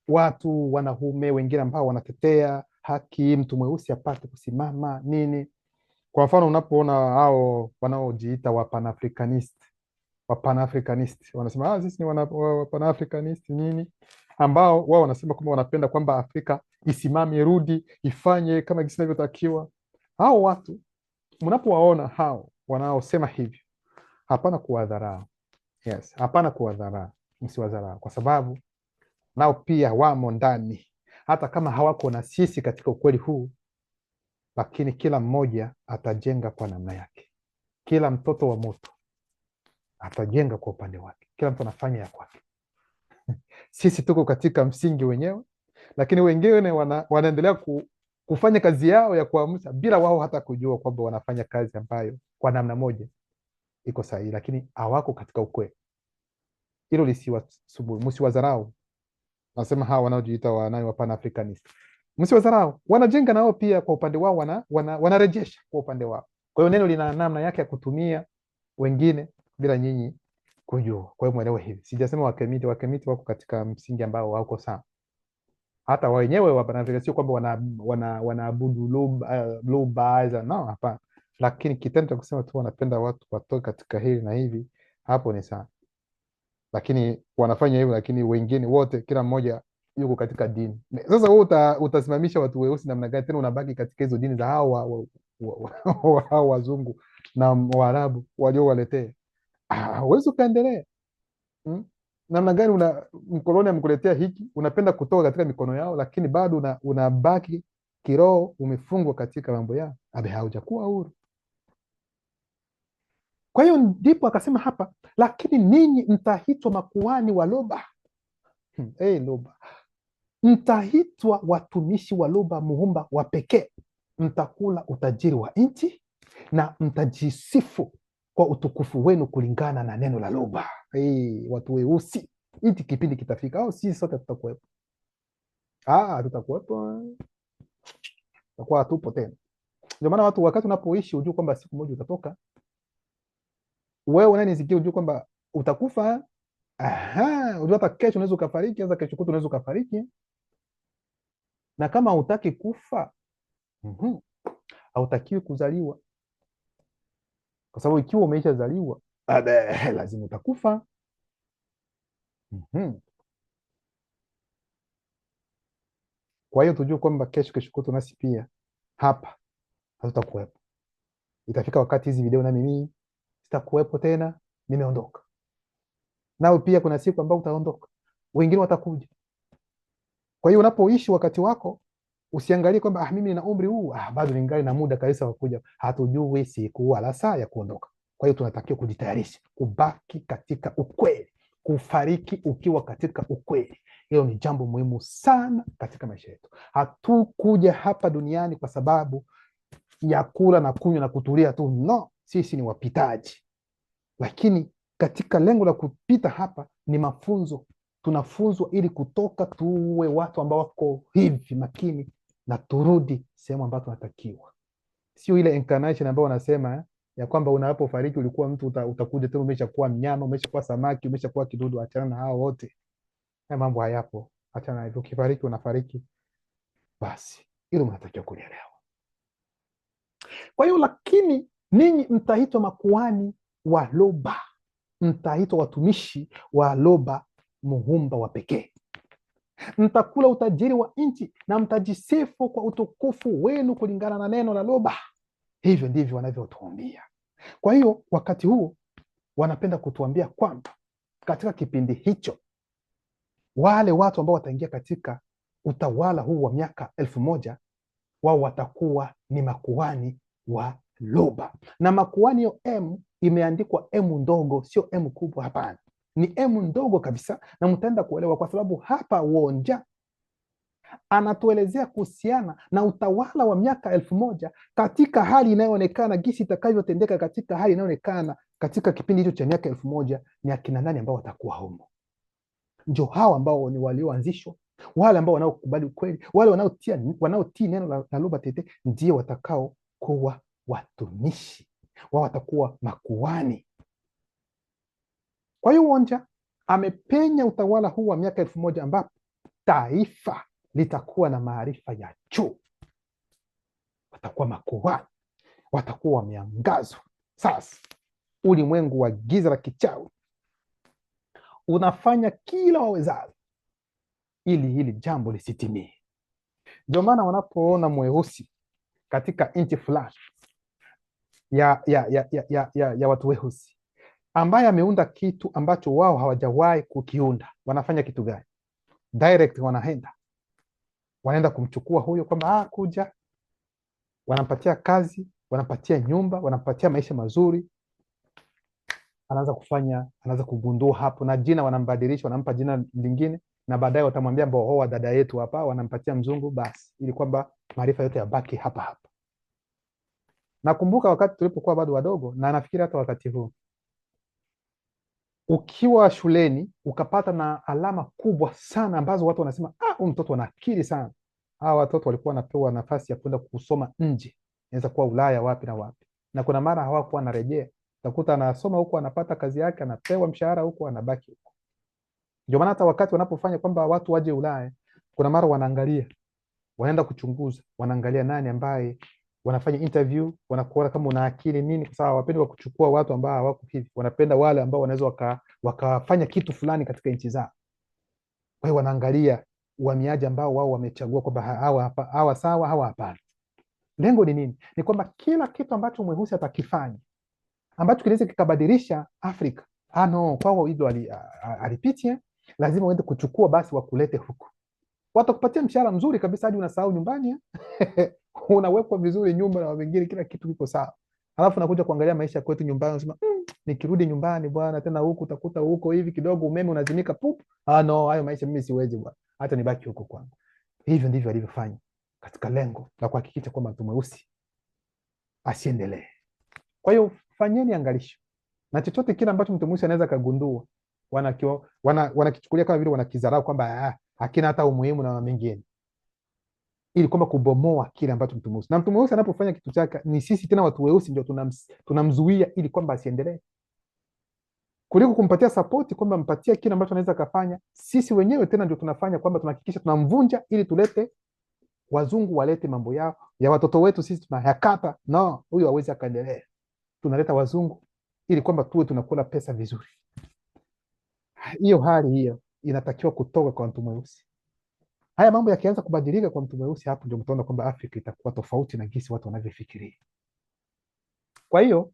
watu wanaume wengine ambao wanatetea haki, mtu mweusi apate kusimama nini. Kwa mfano, unapoona hao wanaojiita Wapanafricanist wanasema sisi ni Wapanafricanist nini, ambao wao wanasema kwamba wanapenda kwamba Afrika isimame, rudi, ifanye kama jinsi inavyotakiwa. Hao watu mnapowaona hao wanaosema hivyo, hapana kuwadharau. Yes, hapana kuwadharau, msiwadharau, kwa sababu nao pia wamo ndani, hata kama hawako na sisi katika ukweli huu, lakini kila mmoja atajenga kwa namna yake. Kila mtoto wa moto atajenga kwa upande wake, kila mtu anafanya ya kwake. Sisi tuko katika msingi wenyewe, lakini wengine wanaendelea kufanya kazi yao ya kuamsha bila wao hata kujua kwamba wanafanya kazi ambayo kwa namna moja iko sahihi, lakini hawako katika ukweli. Hilo lisiwasumbue, msiwadharau. Nasema hawa wanaojiita wa Pan-Africanist, msiwadharau, wanajenga nao pia kwa upande wao, wanarejesha kwa upande wao. Kwa hiyo neno lina namna yake ya kutumia wengine bila nyinyi kujua. Kwa hiyo mwelewe hivi, sijasema wakemiti wako katika msingi ambao hauko sawa. Hata wenyewe wa Pan-Africanist sio kwamba wanaabudu Luba, no, hapana. Lakini kitendo cha kusema tu wanapenda watu watoke katika hili na hivi, hapo ni sawa. Lakini wanafanya hivyo, lakini wengine wote, kila mmoja yuko katika dini. Sasa wewe utasimamisha watu weusi namna gani? Tena unabaki katika hizo dini za hao wazungu na Waarabu waliowaletea. Huwezi ukaendelea. Namna gani mkoloni amekuletea hiki, unapenda kutoka katika mikono yao, lakini bado unabaki kiroho umefungwa katika mambo yao, haujakuwa huru. Kwa hiyo ndipo akasema hapa, lakini ninyi mtaitwa makuhani wa Luba. Luba, mtaitwa watumishi wa Luba, muumba wa pekee. Mtakula utajiri wa nchi na mtajisifu kwa utukufu wenu kulingana na neno la Luba. Watu weusi, hiki kipindi kitafika, sisi sote tutakuwepo. Tutakuwepo, tutakuwa hatupo tena. Ndio maana watu, wakati unapoishi ujue kwamba siku moja utatoka. Wewe unanisikia, ujue kwamba utakufa. Ujue hata kesho unaweza ukafariki, hata kesho kutu unaweza ukafariki. Na kama hutaki kufa, hautakiwi kuzaliwa, kwa sababu ikiwa umeishazaliwa lazima utakufa. Kwa hiyo tujue kwamba kesho kutu nasi pia hapa hatutakuwepo. Itafika wakati hizi video na mimi sitakuwepo tena, nimeondoka. Nao pia kuna siku ambayo utaondoka. wengine watakuja. Kwa hiyo unapoishi wakati wako usiangalie kwamba mimi nina umri huu, bado ningali na muda kabisa wa kuja. Hatujui siku wala saa ya kuondoka. Kwa hiyo tunatakiwa kujitayarisha, kubaki katika ukweli, kufariki ukiwa katika ukweli. Hilo ni jambo muhimu sana katika maisha yetu. Hatukuja hapa duniani kwa sababu ya kula na kunywa na kutulia tu, no. Sisi ni wapitaji, lakini katika lengo la kupita hapa ni mafunzo. Tunafunzwa ili kutoka tuwe watu ambao wako hivi makini na turudi sehemu ambayo tunatakiwa, sio ile incarnation ambayo wanasema ya kwamba unapofariki ulikuwa mtu, utakuja tena umeshakuwa mnyama, umeshakuwa samaki, umeshakuwa kidudu. Achana na hao wote, haya mambo hayapo. Achana hivyo, ukifariki unafariki basi, hilo mnatakiwa kulielewa. Kwa hiyo, lakini ninyi mtaitwa makuhani wa Loba, mtaitwa watumishi wa Loba, muumba wa pekee. Mtakula utajiri wa nchi na mtajisifu kwa utukufu wenu kulingana na neno la Loba. Hivyo ndivyo wanavyotuambia. Kwa hiyo wakati huu wanapenda kutuambia kwamba katika kipindi hicho wale watu ambao wataingia katika utawala huu wa miaka 1000 wao watakuwa ni makuhani wa Loba. Na makuhani, hiyo M imeandikwa M ndogo, sio M kubwa, hapana, ni M ndogo kabisa, na mtaenda kuelewa kwa sababu hapa Wonja anatuelezea kuhusiana na utawala wa miaka 1000 katika hali inayoonekana gisi itakavyotendeka katika hali inayoonekana katika kipindi hicho cha miaka 1000. Ni akina nani ambao watakuwa humo? Ndio hao ambao ni walioanzishwa, wale ambao wanaokubali ukweli, wale wanaotii neno la Loba Tete, ndio watakao kuwa watumishi wao, watakuwa makuhani. Kwa hiyo Wonja amepenya utawala huu wa miaka 1000 ambapo taifa litakuwa na maarifa ya juu, watakuwa makuhani, watakuwa wameangazwa. Sasa ulimwengu wa giza la kichawi unafanya kila wawezalo ili hili jambo lisitimie. Ndio maana wanapoona mweusi katika nchi fulani ya watu weusi ambaye ameunda kitu ambacho wao hawajawahi kukiunda, wanafanya kitu gani? Direct wanaenda kumchukua huyo kwamba kuja, wanampatia kazi, wanampatia nyumba, wanampatia maisha mazuri, anaanza kugundua hapo, na jina wanambadilisha, wanampa jina lingine, na baadaye watamwambia mbohoa dada yetu hapa, wanampatia mzungu, basi ili kwamba maarifa yote yabaki hapa hapa. Nakumbuka wakati tulipokuwa bado wadogo, na nafikiri hata wakati huu, ukiwa shuleni ukapata na alama kubwa sana ambazo watu wanasema huyu mtoto ana akili sana, hawa watoto walikuwa wanapewa nafasi ya kwenda kusoma nje, inaweza kuwa Ulaya, wapi na wapi, na kuna mara hawakuwa anarejea, utakuta anasoma huko, anapata kazi yake, anapewa mshahara huko, anabaki huko. Ndio maana hata wakati wanapofanya kwamba watu waje Ulaya, kuna mara wanaangalia, wanaenda kuchunguza, wanaangalia nani ambaye, wanafanya interview, wanakuona kama una akili nini, kwa sababu hawapendi kuchukua watu ambao hawako hivi, wanapenda wale ambao wanaweza wakafanya kitu fulani katika nchi zao. Kwa hiyo wanaangalia uhamiaji ambao wao wamechagua kwamba hawa sawa, hawa hapana. Lengo ni nini? Ni kwamba kila kitu ambacho mweusi atakifanya ambacho kinaweza kikabadilisha Afrika, kwao hilo alipitia, lazima uende kuchukua, basi wakulete huku, watakupatia mshahara mzuri kabisa hadi unasahau nyumbani unawekwa vizuri nyumba na wengine, kila kitu kiko sawa, alafu nakuja kuangalia maisha kwetu nyumbani, unasema nikirudi nyumbani bwana, tena huku utakuta huko hivi kidogo umeme unazimika pup, hayo maisha mimi siwezi bwana, hata nibaki huko kwangu. Hivyo ndivyo alivyofanya katika lengo la kuhakikisha kwamba mtu mweusi asiendelee. Kwa hiyo fanyeni angalisho, na chochote kile ambacho mtu mweusi anaweza kagundua, wanakichukulia kama vile wanakizarau kwamba hakina hata umuhimu na mengine, ili kwamba kubomoa kile ambacho mtu mweusi, na mtu mweusi anapofanya kitu chake, ni sisi tena watu weusi ndio tunamzuia ili kwamba asiendelee, kuliko kumpatia sapoti kwamba mpatia kile ambacho anaweza kafanya. Sisi wenyewe tena ndio tunafanya kwamba tunahakikisha tunamvunja, ili tulete wazungu walete mambo yao ya watoto wetu, sisi tunayakata, no, huyu hawezi akaendelea. Tunaleta wazungu ili kwamba tuwe tunakula pesa vizuri. Hiyo hali hiyo inatakiwa kutoka kwa mtu mweusi. Haya mambo yakianza kubadilika kwa mtu mweusi, hapo ndio mtaona kwamba Afrika itakuwa tofauti na gisi watu wanavyofikiria. Kwa hiyo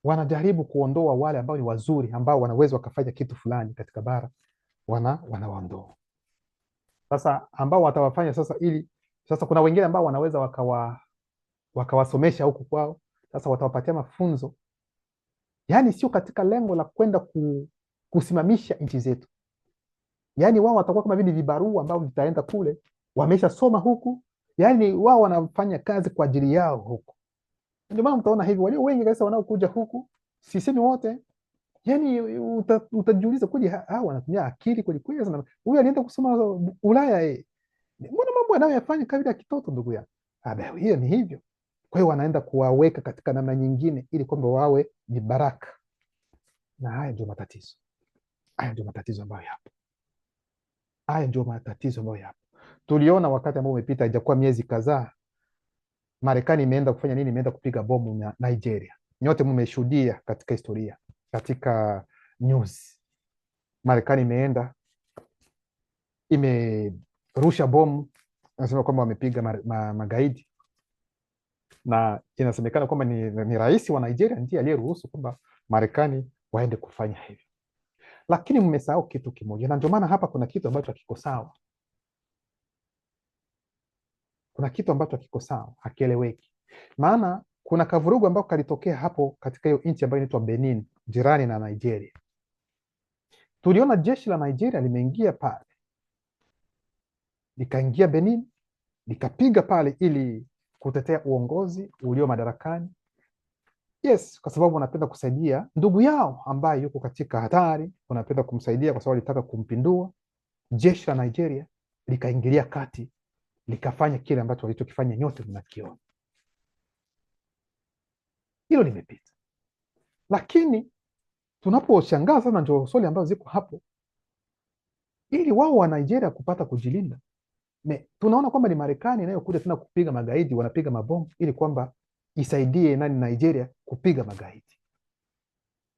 wanajaribu kuondoa wale ambao ni wazuri, ambao wanaweza wakafanya kitu fulani katika bara, wanawaondoa. Sasa ambao watawafanya sasa, ili sasa kuna wengine ambao wanaweza wakawasomesha huku kwao, sasa watawapatia mafunzo, yaani sio katika lengo la kwenda kusimamisha nchi zetu. Yaani wao watakuwa kama vile vibarua ambao vitaenda kule, wameshasoma huku, yaani wao wanafanya kazi kwa ajili yao huku. Ndio maana mtaona hivi walio wengi kabisa wanaokuja huku, sisemi wote, yaani utajiuliza kweli hao wanatumia akili kweli kweli? Sana huyu alienda kusoma Ulaya, mbona mambo anayoyafanya kama vile kitoto, ndugu yangu? Hiyo ni hivyo. Kwa hiyo wanaenda kuwaweka katika namna nyingine ili kwamba wawe ni baraka, na haya ndio matatizo. Haya ndio matatizo ambayo yapo. Haya ndio matatizo ambayo yapo. Tuliona wakati ambao umepita, haijakuwa miezi kadhaa, Marekani imeenda kufanya nini? Imeenda kupiga bomu na Nigeria. Nyote mmeshuhudia katika historia, katika news. Marekani imerusha bomu, nasema kwamba wamepiga magaidi, na inasemekana kwamba ni rais wa Nigeria ndiye aliyeruhusu kwamba Marekani waende kufanya hivyo. Lakini mmesahau kitu kimoja, na ndio maana hapa kuna kitu ambacho hakiko sawa. Kuna kitu ambacho hakiko sawa, hakieleweki. Maana kuna kavurugu ambako kalitokea hapo katika hiyo nchi ambayo inaitwa Benin, jirani na Nigeria. Tuliona jeshi la Nigeria limeingia pale, likaingia Benin, likapiga pale ili kutetea uongozi ulio madarakani. Yes, kwa sababu wanapenda kusaidia ndugu yao ambaye yuko katika hatari, wanapenda kumsaidia kwa sababu walitaka kumpindua. Jeshi la Nigeria likaingilia kati, likafanya kile ambacho walichokifanya, nyote mnakiona. Hilo limepita. Lakini tunaposhangaa sana, ndio swali ambazo ziko hapo, ili wao wa Nigeria kupata kujilinda, tunaona kwamba ni Marekani inayokuja tena kupiga magaidi, wanapiga mabomu ili kwamba isaidie Nigeria kupiga magaidi.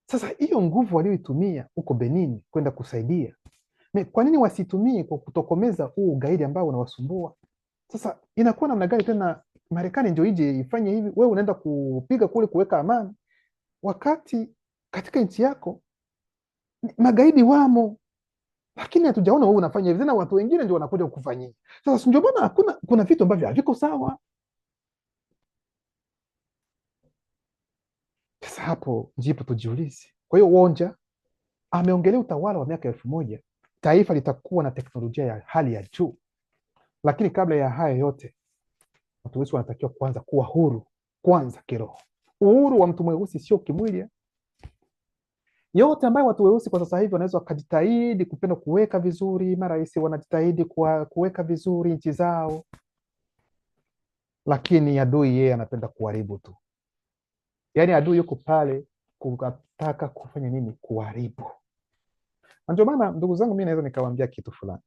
Sasa hiyo nguvu walioitumia huko Benin kwenda kusaidia, kwa nini wasitumie kwa kutokomeza huu ugaidi ambao unawasumbua? Sasa inakuwa namna gani tena Marekani ndio ije ifanye hivi? Wewe unaenda kupiga kule kuweka amani, wakati katika nchi yako magaidi wamo, lakini hatujaona wewe unafanya hivi, tena watu wengine ndio wanakuja kukufanyia. Sasa ndio maana kuna vitu ambavyo haviko sawa. Sasa hapo ndipo tujiulize. Kwa hiyo Wonja ameongelea utawala wa miaka 1000, taifa litakuwa na teknolojia ya hali ya juu, lakini kabla ya haya yote watu weusi wanatakiwa kwanza kuwa huru, kwanza kiroho. Uhuru wa mtu mweusi sio kimwili. Yote ambayo watu weusi kwa sasa hivi wanaweza wakajitahidi kupenda kuweka vizuri, marais wanajitahidi kuweka vizuri nchi zao, lakini adui yeye anapenda kuharibu tu. Yaani adui yuko pale kutaka kufanya nini? Kuharibu. Ndio maana ndugu zangu, mimi naweza nikawaambia kitu fulani,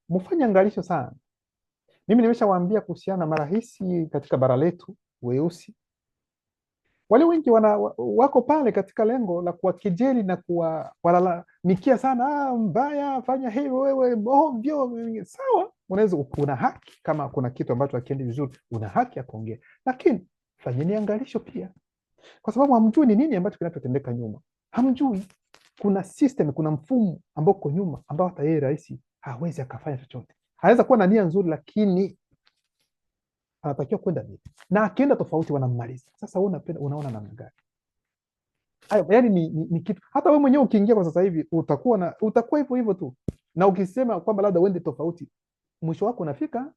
mfanye angalisho sana. Mimi nimeshawaambia kuhusiana na marais katika bara letu weusi, wale wengi wako pale katika lengo la kuwakejeli na kuwalalamikia sana, mbaya, fanya hivyo wewe, ovyo. Sawa, unaweza, una haki, kama kuna kitu ambacho hakiendi vizuri, una haki ya kuongea, lakini fanyeni angalisho pia, kwa sababu hamjui ni nini ambacho kinachotendeka nyuma. Hamjui kuna system, kuna mfumo ambao uko nyuma, ambao hata yeye rais hawezi akafanya chochote. Anaweza kuwa na nia nzuri, lakini anatakiwa kwenda vipi, na akienda tofauti wanammaliza. Sasa wewe unaona namna gani? Yaani ni kitu, hata wewe mwenyewe ukiingia kwa sasa hivi utakuwa hivyo hivyo tu, na ukisema kwamba labda uende tofauti, mwisho wako unafika.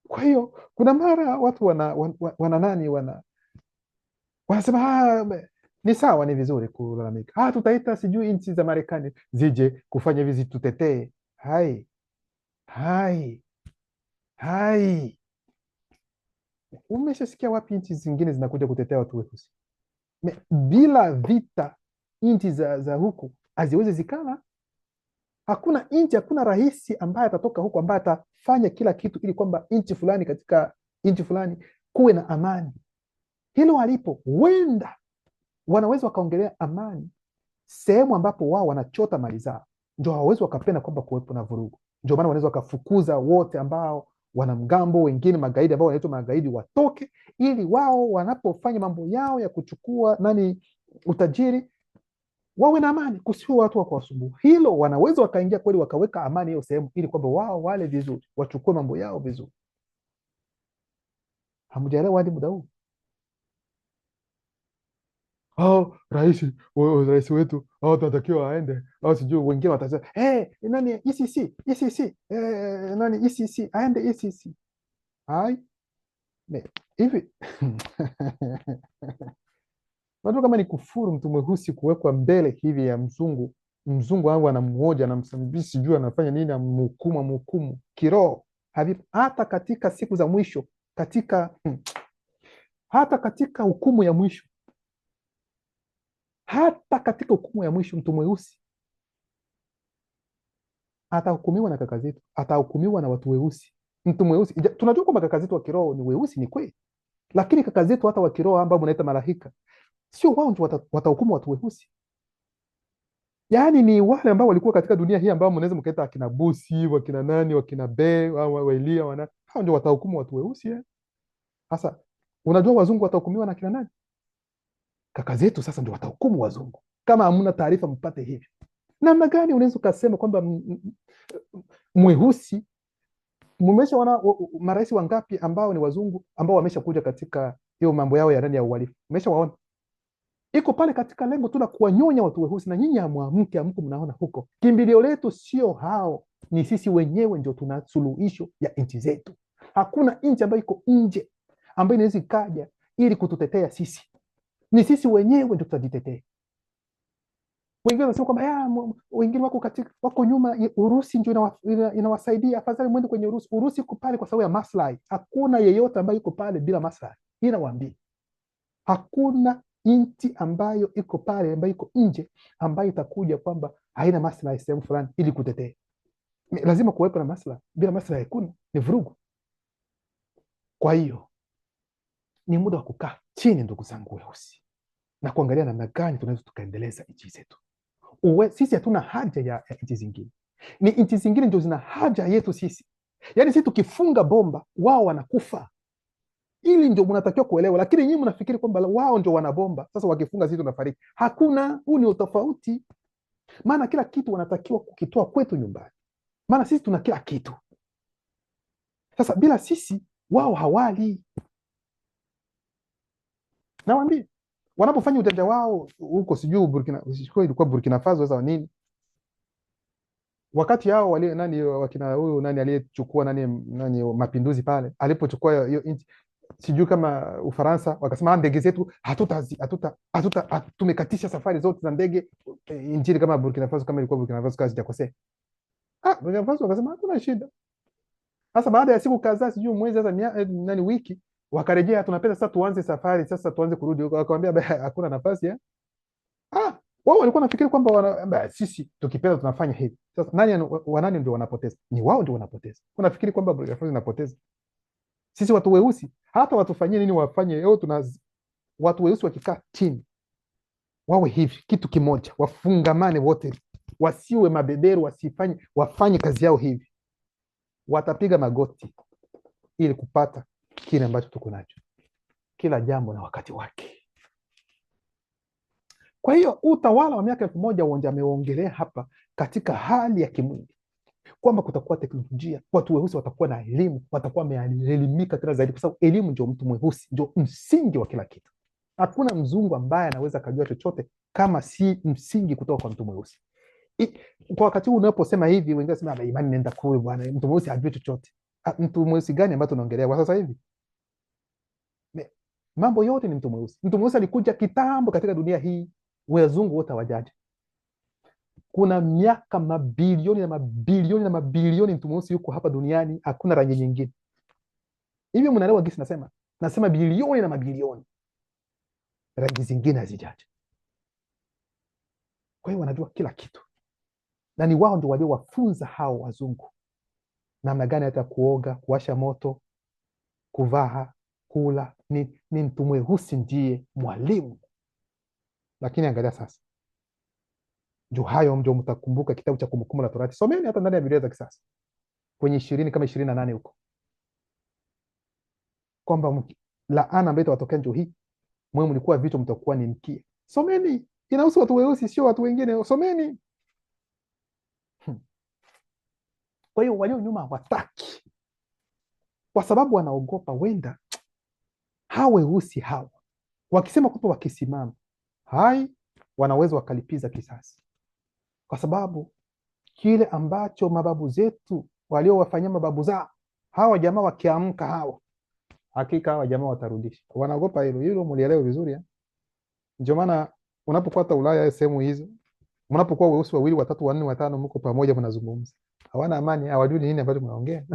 Kwa hiyo kuna mara watu wanasema ni sawa, ni vizuri kulalamika, tutaita sijui nchi za Marekani zije kufanya hivi tutetee. Hai, umeshasikia wapi nchi zingine zinakuja kutetea watu weusi? Bila vita nchi za huku haziwezi zikala. Hakuna nchi, hakuna rais ambaye atatoka huku ambaye atafanya kila kitu ili kwamba nchi fulani, katika nchi fulani kuwe na amani. Hilo walipo, wenda wanaweza wakaongelea amani sehemu ambapo wao wanachota mali zao, ndio hawawezi wakapenda kwamba kuwepo na vurugu. Ndio maana wanaweza wakafukuza wote ambao wanamgambo wengine, magaidi ambao wanaitwa magaidi, watoke ili wao wanapofanya mambo yao ya kuchukua utajiri wawe na amani, kusiwe watu wa kuwasumbua. Hilo wanaweza wakaingia kweli, wakaweka amani hiyo sehemu, ili kwamba wao wale vizuri, wachukue mambo yao vizuri. Hamjaelewa hadi muda huu? Rais wetu tunatakiwa aende, sijui wengine watasema nani ECC nani ECC aende ECC. Hai hivi najua kama ni kufuru mtu mweusi kuwekwa mbele hivi ya mzungu. Mzungu wangu anamhoja, anamsambii, sijui anafanya nini, amhukumu kiroho. Hata katika siku za mwisho, hata katika hukumu ya mwisho, mtu mweusi atahukumiwa na kaka zetu, atahukumiwa na watu weusi. Mtu mweusi, tunajua kwamba kaka zetu wa kiroho ni weusi, ni kweli, lakini kaka zetu hata wa kiroho ambao mnaita malaika, sio wao ndio watahukumu watu weusi. Yaani ni wale ambao walikuwa katika dunia hii ambao mnaweza mkaita akina Busi, wakina nani, wakina Be, au Waelia, hao ndio watahukumu watu weusi. Sasa unajua wazungu watahukumiwa na kina nani? Kaka zetu sasa ndio watahukumu wazungu. Kama hamna taarifa mpate hivi. Namna gani unaweza ukasema kwamba mweusi, mmeshaona marais wangapi ambao ni wazungu ambao wameshakuja katika hiyo mambo yao ya ndani ya uhalifu? Mmeshawaona? Iko pale katika lengo tu la kuwanyonya watu weusi, na nyinyi hamwamke, mnaona huko. Kimbilio letu sio hao, ni sisi wenyewe ndio tuna suluhisho ya nchi zetu. Hakuna nchi ambayo iko nje ambayo inaweza ikaja ili kututetea sisi. Ni sisi wenyewe ndio tutajitetea. Wengine wanasema kwamba wengine wako nyuma, Urusi ndio inawasaidia, afadhali mwende kwenye Urusi. Urusi iko pale kwa sababu ya maslahi. Hakuna yeyote ambaye iko pale bila maslahi. Hii nawaambia. Hakuna nchi ambayo iko pale, ambayo iko nje, ambayo itakuja kwamba haina maslahi sehemu fulani ili kutetea. Lazima kuwepo na maslahi. Bila maslahi hakuna, ni vurugu. Kwa hiyo ni muda wa kukaa chini, ndugu zangu weusi, na kuangalia namna gani tunaweza tukaendeleza nchi zetu. Sisi hatuna haja ya nchi zingine, ni nchi zingine ndio zina haja yetu sisi. Yaani sisi tukifunga bomba, wao wanakufa. Ili ndio mnatakiwa kuelewa, lakini nyinyi mnafikiri kwamba wao ndio wanabomba, sasa wakifunga sisi tunafariki. Hakuna, huu ni utofauti. Maana kila kitu wanatakiwa kukitoa kwetu nyumbani, maana sisi tuna kila kitu. Sasa bila sisi wao hawali. Nawaambia, wanapofanya ujanja wao huko, sijui ilikuwa Burkina Faso sasa nini, wakati hao wale wakina huyu aliyechukua mapinduzi pale, alipochukua hiyo nchi, sijui kama Ufaransa, wakasema ndege zetu tumekatisha safari zote za ndege nchini kama Burkina Faso, kama ilikuwa Burkina Faso kazi sijakosea. Burkina Faso wakasema hakuna shida. Sasa baada ya siku kadhaa, sijui mwezi sasa wiki, wakarejea, tunapenda sasa tuanze safari, sasa tuanze kurudi huko. Akamwambia hakuna nafasi wao walikuwa nafikiri kwamba sisi tukipenda tunafanya hivi. Sasa nani ndio wanapoteza? Ni wao ndio wanapoteza. Unafikiri kwamba Burkina Faso inapoteza? Sisi watu weusi hata watufanyie nini wafanye, watu weusi wakikaa chini wawe hivi kitu kimoja, wafungamane wote, wasiwe mabeberu, wafanye kazi yao hivi, watapiga magoti ili kupata kile ambacho tuko nacho. Kila jambo na wakati wake. Kwa hiyo utawala wa miaka 1000 ameongelea hapa katika hali ya kimwili kwamba kutakuwa teknolojia, watu weusi watakuwa na elimu, watakuwa wameelimika tena zaidi, kwa sababu elimu ndio mtu mweusi, ndio msingi wa kila kitu. Hakuna mzungu ambaye anaweza kujua chochote kama si msingi kutoka kwa mtu mweusi. Kwa wakati huu unaposema hivi, wengine wanasema imani nenda kule bwana, mtu mweusi hajui chochote. Mtu mweusi gani ambaye tunaongelea kwa sasa hivi? Mambo yote ni mtu mweusi. Mtu mweusi alikuja kitambo katika dunia hii, wazungu wote hawajaji. Kuna miaka mabilioni na mabilioni na mabilioni mtu mweusi yuko hapa duniani, hakuna rangi nyingine. Hivi mnaelewa gisi nasema bilioni na mabilioni. Rangi zingine hazijaji. Kwa hiyo wanajua kila kitu. Na ni wao ndio waliowafunza hao wazungu namna gani hata kuoga, kuwasha moto, kuvaa, kula. Ni mtu mweusi ndiye mwalimu. Lakini angalia sasa, ndio hayo ndio mtakumbuka kitabu cha Kumbukumbu la Torati. Someni hata ndani ya Biblia za kisasa kwenye 20 kama 28 huko, kwamba laana ambayo itawatokea ndio hii. Muhimu ni kuwa vitu mtakuwa ni mkia. Someni, inahusu watu weusi, sio watu wengine. Someni. Kwa hiyo walio nyuma hawataki, kwa sababu wanaogopa wenda hawa weusi hawa wakisema kwamba wakisimama wanaweza wakalipiza kisasi, kwa sababu kile ambacho mababu zetu waliowafanyia mababu zao, hawa jamaa wakiamka, hakika hawa jamaa watarudisha. Wanaogopa hilo mlielewe vizuri. Ndio maana unapokuwa hata Ulaya, sehemu hizo, mnapokuwa weusi wawili, watatu, wanne, watano, mko pamoja mnazungumza, hawana amani, hawajui nini ambacho mnaongea.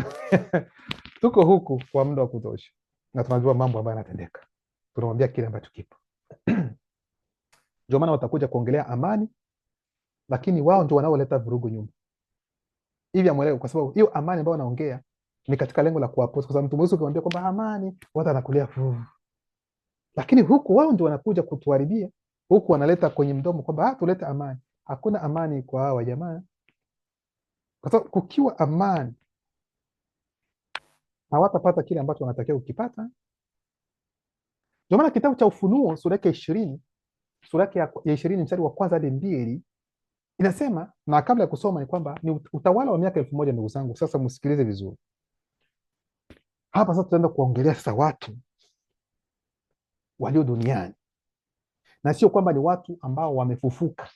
Tuko huku kwa muda wa kutosha na tunajua mambo ambayo yanatendeka, tunamwambia kile ambacho kipo. Ndio maana watakuja kuongelea amani, lakini wao ndio wanaoleta vurugu nyuma. Hivi amwelewe, kwa sababu hiyo amani ambayo wanaongea ni katika lengo la kuwapoza, kwa sababu mtu mweusi ukimwambia kwamba amani, watu wanakulia lakini huku wao ndio wanakuja kutuharibia, huku wanaleta kwenye mdomo kwamba tulete amani. Hakuna amani kwa hawa jamaa, kwa sababu kukiwa amani hawatapata kile ambacho wanatakiwa kukipata. Ndio maana kitabu cha Ufunuo sura yake 20, sura yake ya 20 mstari wa kwanza hadi 2 inasema, na kabla ya kusoma ni kwamba ni utawala wa miaka 1000. Ndugu zangu, sasa msikilize vizuri hapa. Sasa tutaenda kuongelea sasa watu walio duniani, na sio kwamba ni watu ambao wamefufuka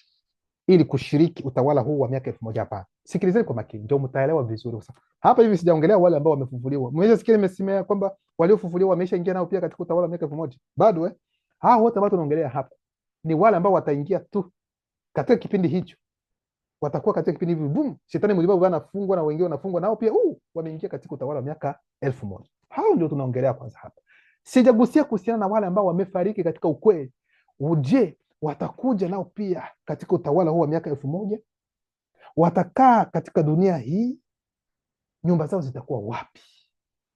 ili kushiriki utawala huu wa miaka 1000. Hapana, sikilizeni kwa makini ndio mtaelewa vizuri. Sasa hapa hivi sijaongelea wale ambao wamefufuliwa. Mmesikia nimesemea kwamba waliofufuliwa wameshaingia nao pia katika utawala wa miaka 1000? Bado hao wote ambao tunaongelea hapa ni wale ambao wataingia tu katika kipindi hicho, watakuwa katika kipindi hivi, boom, shetani mlibabu anafungwa na wengine wanafungwa nao pia, wameingia katika utawala wa miaka 1000. Hao ndio tunaongelea kwanza hapa. Sijagusia kuhusiana na wale ambao wamefariki katika ukweli. Je, watakuja nao pia katika utawala huu wa miaka 1000? Watakaa katika dunia hii? Nyumba zao zitakuwa wapi?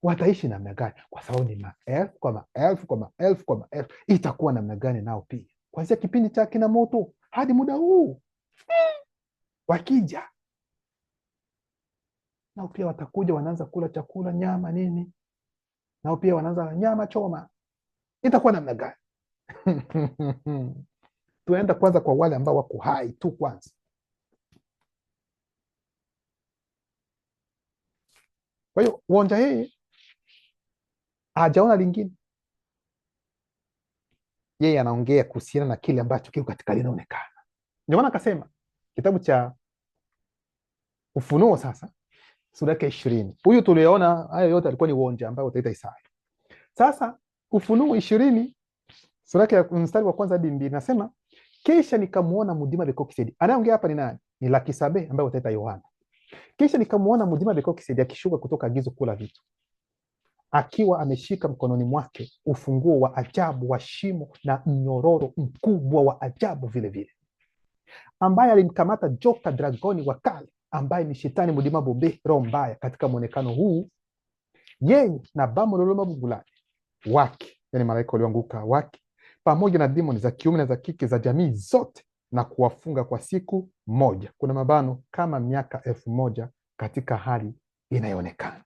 Wataishi namna gani? Kwa sababu ni maelfu kwa maelfu kwa maelfu kwa maelfu. Itakuwa namna gani nao pia, kuanzia kipindi cha kina moto hadi muda huu? Wakija nao pia watakuja, wanaanza kula chakula, nyama nini, nao pia wanaanza nyama choma. Itakuwa namna gani? Tunaenda kwanza kwa wale ambao wako hai tu kwanza. Kwa hiyo uonja hii hajaona lingine, yeye anaongea kuhusiana na kile ambacho kiko katika linaonekana. Ndio maana akasema kitabu cha Ufunuo sasa sura yake 20. Huyu tuliona haya yote alikuwa ni uonja ambao utaita Isaya. Sasa Ufunuo 20 sura yake mstari wa kwanza hadi 2 nasema, kisha nikamuona Mudima Melkisedeki. Anayeongea hapa ni nani? Ni Lakisabe ambaye utaita Yohana. Kisha nikamuona Mudima Melkisedeki akishuka kutoka agizo kuu la vitu, akiwa ameshika mkononi mwake ufunguo wa ajabu wa shimo na mnyororo mkubwa wa ajabu vile vile, ambaye alimkamata joka dragoni wa kale, ambaye ni shetani mudima bobe, roho mbaya katika mwonekano huu, yeye na bamololomabugulani wake, yani malaika walioanguka wake, pamoja na demoni za kiume na za kike za jamii zote, na kuwafunga kwa siku moja, kuna mabano, kama miaka 1000 katika hali inayoonekana.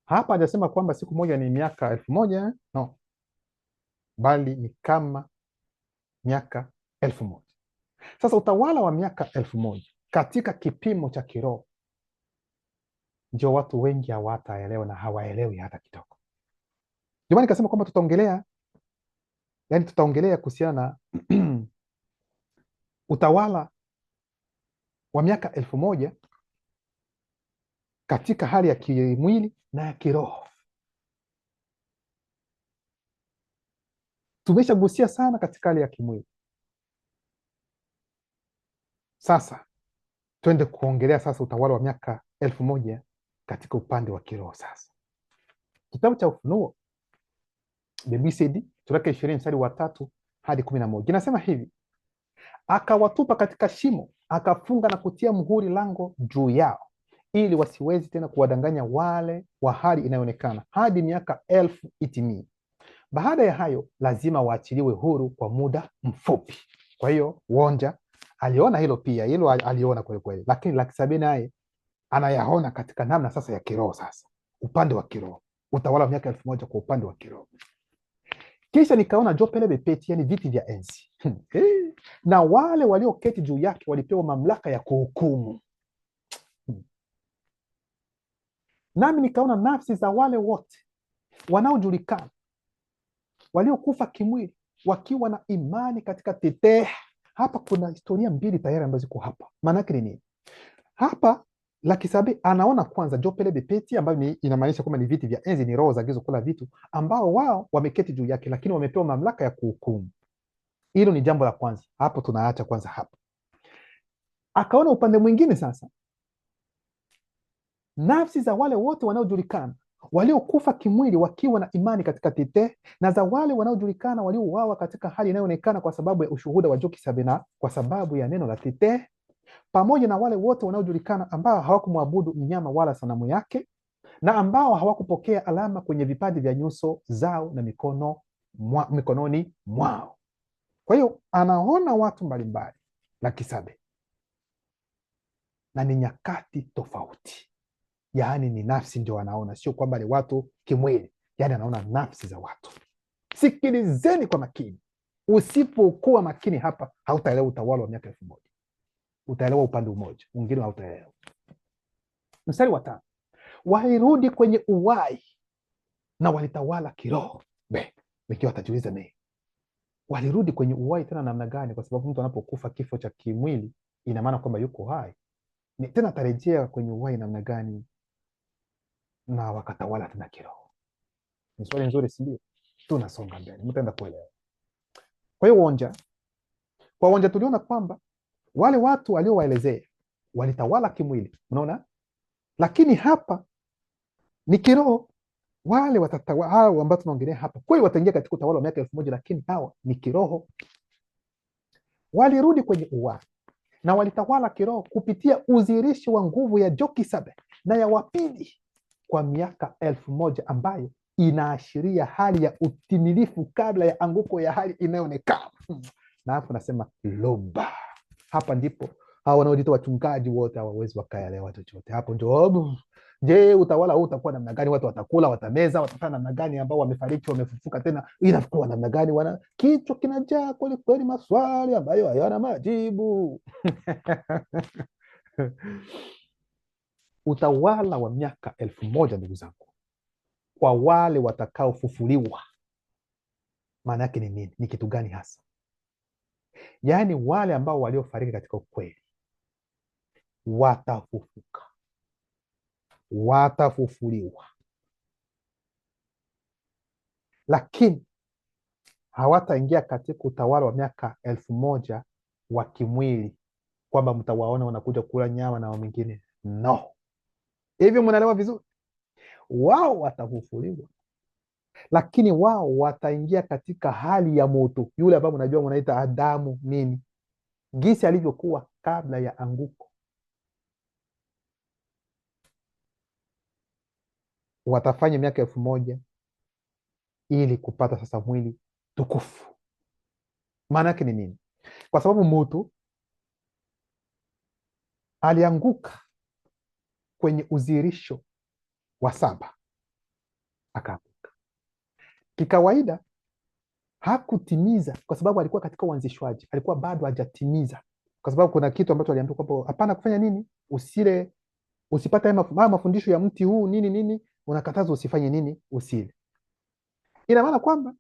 Hapa hajasema kwamba siku moja ni miaka 1000, no, bali ni kama miaka 1000. Sasa utawala wa miaka 1000 katika kipimo cha kiroho, ndio watu wengi hawataelewa na hawaelewi hata kidogo. Ndio maana nikasema kwamba tutaongelea kuhusiana na utawala wa miaka 1000 katika hali ya kimwili na ya kiroho. Tumeshagusia sana katika hali ya kimwili. Sasa twende kuongelea sasa utawala wa miaka 1000 katika upande wa kiroho. Sasa kitabu cha Ufunuo BBCD sura ya 20 mstari wa 3 hadi 11 inasema hivi, akawatupa katika shimo, akafunga na kutia muhuri lango juu yao, ili wasiwezi tena kuwadanganya wale wa hali inayoonekana, hadi miaka 1000 itimie. Baada ya hayo lazima waachiliwe huru kwa muda mfupi. Kwa hiyo Wonja aliona hilo pia, hilo aliona kweli kweli, lakini Lakisabe naye anayaona katika namna sasa ya kiroho. Sasa upande wa kiroho utawala wa miaka 1000 kwa upande wa kiroho. Kisha nikaona jopele bepeti, yani viti vya enzi na wale walioketi juu yake walipewa mamlaka ya kuhukumu. Nami nikaona nafsi za wale wote wanaojulikana waliokufa kimwili wakiwa na imani katika tetee. Hapa kuna historia mbili tayari ambazo ziko hapa. Maana yake ni nini? Hapa Lakisabe anaona kwanza jopele bepeti, ambayo inamaanisha kwamba ni viti vya enzi, ni roho za gizo kula vitu, ambao wao wameketi juu yake, lakini wamepewa mamlaka ya kuhukumu. Hilo ni jambo la kwanza. Hapo tunaacha kwanza hapo. Akaona upande mwingine sasa, nafsi za wale wote wanaojulikana waliokufa kimwili wakiwa na imani katika tetee, na za wale wanaojulikana waliouawa katika hali inayoonekana kwa sababu ya ushuhuda wa Jokisabe na kwa sababu ya neno la tetee, pamoja na wale wote wanaojulikana ambao hawakumwabudu mnyama wala sanamu yake, na ambao hawakupokea alama kwenye vipaji vya nyuso zao na mikononi mwao. Kwa hiyo anaona watu mbalimbali Lakisabe, na ni nyakati tofauti. Yaani ni nafsi ndio anaona, sio kwamba ni watu kimwili. Yaani anaona nafsi za watu. Sikilizeni kwa makini. Usipokuwa makini hapa, hautaelewa utawala wa miaka 1000. Utaelewa upande mmoja, mwingine hautaelewa. Mstari wa 5, walirudi kwenye uwai na walitawala kiroho. Wengi watajiuliza nini? Walirudi kwenye uwai tena namna gani? Kwa sababu mtu anapokufa kifo cha kimwili, ina maana kwamba yuko hai. Ni tena atarejea kwenye uwai namna gani? Na wakatawala tena kiroho. Ni swali nzuri, si ndio? Tunasonga mbele, mtaenda kuelewa. Kwa hiyo kwa uwanja tuliona kwamba wale watu waliowaelezea walitawala kimwili, unaona, lakini hapa ni kiroho. Wale watatawala hao ambao tunaongelea hapa, kweli wataingia katika utawala wa miaka 1000, lakini hawa ni kiroho. Walirudi kwenye uwai na walitawala kiroho kupitia udhihirisho wa nguvu ya Jokisabe na ya wapili kwa miaka 1000, ambayo inaashiria hali ya utimilifu kabla ya anguko ya hali inayoonekana. Na hapo nasema loba. Hapa ndipo hao wanaojiita wachungaji wote hawawezi wakaelewa chochote. Hapo ndio, je, utawala huu utakuwa namna gani? Watu watakula, watameza, watafanya namna gani? Ambao wamefariki wamefufuka tena, inakuwa namna gani? Kichwa kinajaa kweli kweli maswali ambayo hayana majibu. Utawala wa miaka 1000, ndugu zangu, kwa wale watakaofufuliwa, maana yake ni nini? Ni kitu gani hasa? Yaani wale ambao waliofariki katika ukweli watafufuka, watafufuliwa, lakini hawataingia katika utawala wa miaka 1000 wa kimwili, kwamba mtawaona wanakuja kula nyama na wengine. No, hivyo mnaelewa vizuri. Wao watafufuliwa, lakini wao wataingia katika hali ya moto, yule ambao mnajua mnaita Adamu nini, gisi alivyokuwa kabla ya anguko. Watafanya miaka 1000 ili kupata sasa mwili tukufu. Maana yake ni nini? Kwa sababu mtu alianguka kwenye udhihirisho wa 7, akaanguka. Kikawaida hakutimiza, kwa sababu alikuwa katika uanzishwaji, alikuwa bado hajatimiza, kwa sababu kuna kitu ambacho aliambiwa kwamba hapana kufanya nini, usile, usipate haya mafundisho ya mti huu nini, unakatazwa usifanye nini, usile. Ina maana kwamba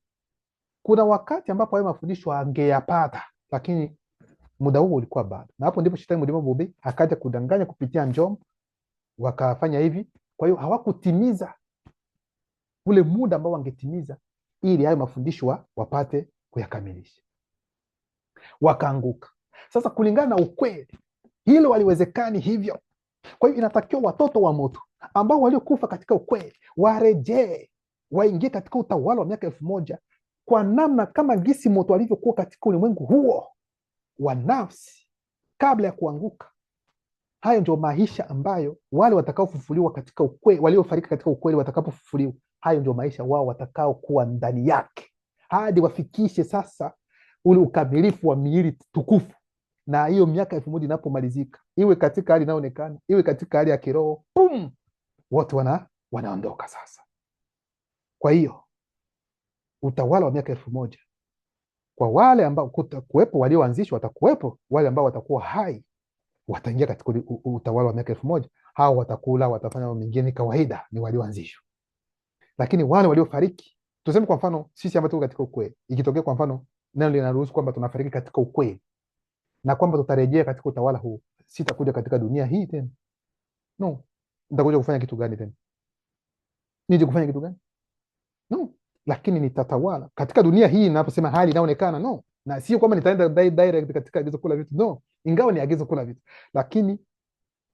kuna wakati ambapo hayo mafundisho angeyapata, lakini muda huo ulikuwa bado. Na hapo ndipo Shetani Mlima Bobi akaja kudanganya kupitia Njom, wakafanya hivi. Kwa hiyo hawakutimiza ule muda ambao wangetimiza ili hayo mafundisho wapate kuyakamilisha, wakaanguka. Sasa kulingana na ukweli, hilo haliwezekani hivyo. Kwa hiyo inatakiwa watoto wa moto ambao waliokufa katika ukweli warejee, waingie katika utawala wa miaka 1000 kwa namna kama gisi moto alivyokuwa katika ulimwengu huo wa nafsi kabla ya kuanguka. Hayo ndio maisha ambayo wale watakaofufuliwa katika ukweli, waliofariki katika ukweli watakapofufuliwa, hayo ndio maisha wao watakao kuwa ndani yake, hadi wafikishe sasa ule ukamilifu wa miili tukufu. Na hiyo miaka 1000 inapomalizika, iwe katika hali inayoonekana, iwe katika hali ya kiroho, wote wanaondoka sasa. Kwa hiyo utawala wa miaka 1000, kwa wale ambao kutakuwepo walioanzishwa, watakuwepo wale ambao watakuwa hai, wataingia katika utawala wa miaka 1000. Hao watakula, watafanya mambo mengine kawaida, ni walioanzishwa. Lakini wale waliofariki, tuseme kwa mfano sisi ambao tuko katika ukweli, ikitokea kwa mfano neno linaruhusu kwamba tunafariki katika ukweli na kwamba tutarejea katika utawala huu, sitakuja katika dunia hii tena. No, nitakuja kufanya kitu gani tena? Nije kufanya kitu gani? No, lakini nitatawala katika dunia hii. Ninaposema hali inaonekana, no, na sio kwamba nitaenda direct katika agizo kula vitu, no, ingawa ni agizo kula vitu, lakini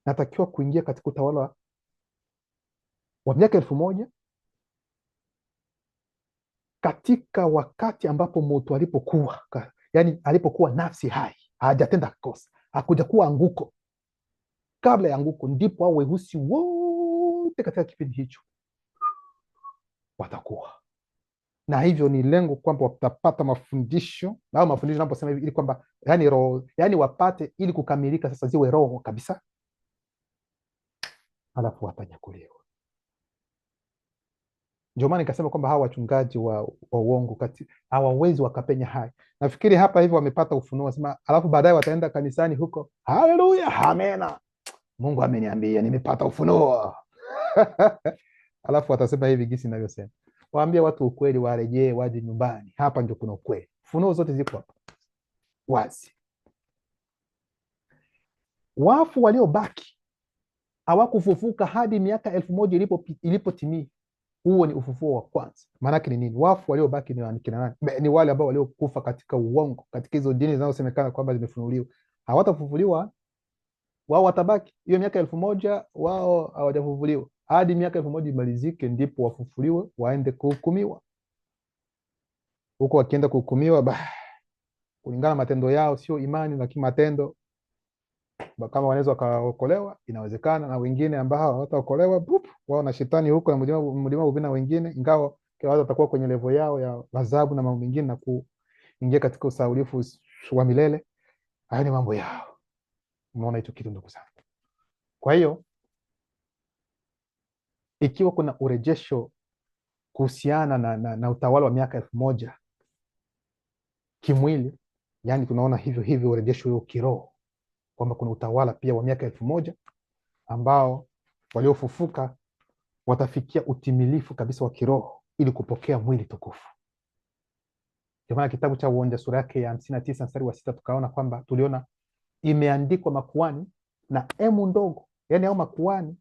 natakiwa kuingia katika utawala wa miaka 1000 katika wakati ambapo mtu alipokuwa, yani alipokuwa nafsi hai, hajatenda kosa, hakuja kuwa anguko. Kabla ya anguko ndipo hao weusi wote katika kipindi hicho watakuwa na hivyo ni lengo kwamba watapata mafundisho, na mafundisho naposema hivi ili kwamba yani roho, yani wapate ili kukamilika sasa, ziwe roho kabisa, alafu watanyakuliwa. Ndio maana nikasema kwamba hawa wachungaji wa uongo kati hawawezi wakapenya hai. Nafikiri hapa hivi wamepata ufunuo, sema alafu baadaye wataenda kanisani huko, haleluya, amena, Mungu ameniambia nimepata ufunuo alafu watasema hivi gisi ninavyosema. Waambie watu ukweli, warejee, waje nyumbani. Hapa ndio kuna ukweli. Funuo zote ziko hapa wazi. Wafu waliobaki hawakufufuka hadi miaka 1000 ilipotimia. Huo ni ufufuo wa kwanza. Maana yake ni nini? Wafu waliobaki ni kina nani? Ni wale ambao waliokufa katika uongo, katika hizo dini zinazosemekana kwamba zimefunuliwa. Hawatafufuliwa, wao watabaki hiyo miaka 1000, wao hawajafufuliwa hadi miaka 1000 imalizike, ndipo wafufuliwe waende kuhukumiwa. Huko wakienda kuhukumiwa kulingana matendo yao, sio imani lakini matendo, kama wanaweza wakaokolewa inawezekana, na wengine ambao hawataokolewa wao na shetani huko na mlima uvina wengine, ingawa kila watu watakuwa kwenye level yao ya adhabu na mambo mengine na kuingia katika usaulifu wa milele. Hayo ni mambo yao. Unaona hicho kitu ndugu zangu. Kwa hiyo ikiwa kuna urejesho kuhusiana na utawala wa miaka 1000 kimwili, yani tunaona hivyo urejesho huo kiroho, kwamba kuna utawala pia wa miaka 1000 ambao waliofufuka watafikia utimilifu kabisa wa kiroho ili kupokea mwili tukufu. Ndio maana kitabu cha Uonja sura yake ya 59 mstari wa 6 tukaona kwamba tuliona imeandikwa makuhani na emu ndogo, yani hao makuhani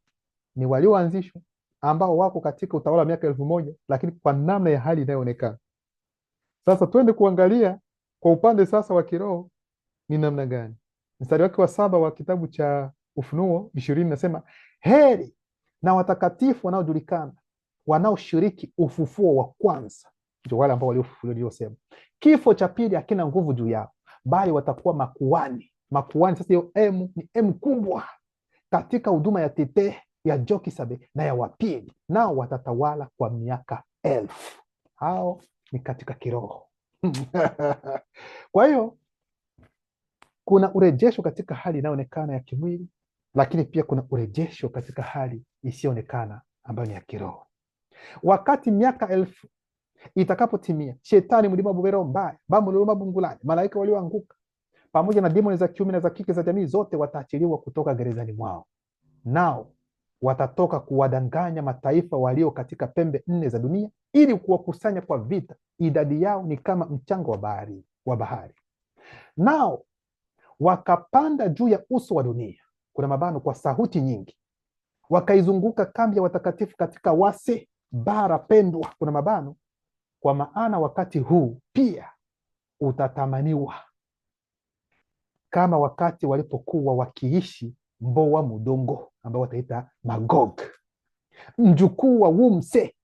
ni walioanzishwa ambao wako katika utawala wa miaka 1000, lakini kwa namna ya hali inayoonekana. Sasa twende kuangalia kwa upande sasa wa kiroho ni namna gani. Mstari wake wa 7 wa kitabu cha Ufunuo 20 nasema, heri na watakatifu wanaojulikana, wanaoshiriki ufufuo wa kwanza. Ndio wale ambao waliofufuliwa, niliosema. Kifo cha pili hakina nguvu juu yao, bali watakuwa makuhani. Makuhani sasa, hiyo ni emu kubwa katika huduma ya tete ya Jokisabe na ya wapili, nao watatawala kwa miaka 1000. Hao ni katika kiroho kwa hiyo kuna urejesho katika hali inayoonekana ya kimwili, lakini pia kuna urejesho katika hali isiyoonekana ambayo ni ya kiroho. Wakati miaka 1000 itakapotimia, shetani mlima bubero mbaya bamuluma bungulani, malaika walioanguka pamoja na demoni za kiume na za kike za jamii zote wataachiliwa kutoka gerezani mwao, nao watatoka kuwadanganya mataifa walio katika pembe 4 za dunia ili kuwakusanya kwa vita. Idadi yao ni kama mchanga wa bahari. Nao wakapanda juu ya uso wa dunia, kuna mabano, kwa sauti nyingi, wakaizunguka kambi ya watakatifu katika wase bara pendwa, kuna mabano, kwa maana wakati huu pia utatamaniwa kama wakati walipokuwa wakiishi Mbowa Mudongo, ambao wataita Magog, mjukuu wa Wumse,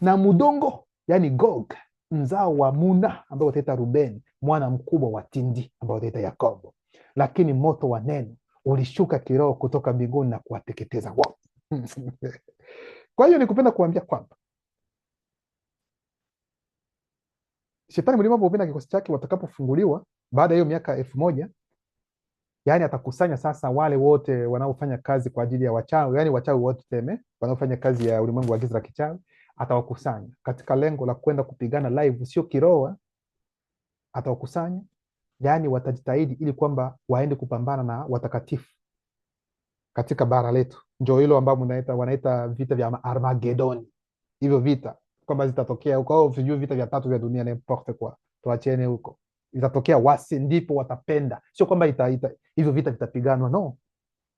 na Mudongo yani Gog, mzao wa Muna, ambao wataita Ruben, mwana mkubwa wa Tindi, ambao wataita Yakobo. Lakini moto wa neno ulishuka kiroho kutoka mbinguni na kuwateketeza wao. Kwa hiyo nikupenda kuambia kwamba shetani mlima bobina na kikosi chake watakapofunguliwa baada ya hiyo miaka 1000, yani atakusanya sasa wale wote wanaofanya kazi kwa ajili ya wachawi, yani wachawi wote teme wanaofanya kazi ya ulimwengu wa giza la kichawi, atawakusanya katika lengo la kwenda kupigana live, sio kiroa. Atawakusanya, yaani watajitahidi ili kwamba waende kupambana na watakatifu katika bara letu. Ndio hilo ambao wanaita vita vya Armagedoni. Hivyo vita kwamba zitatokea huko, au sijui vita vya tatu vya dunia, n'importe quoi, tuachene huko. Itatokea wasi, ndipo watapenda, sio kwamba hivyo vita vitapiganwa, no.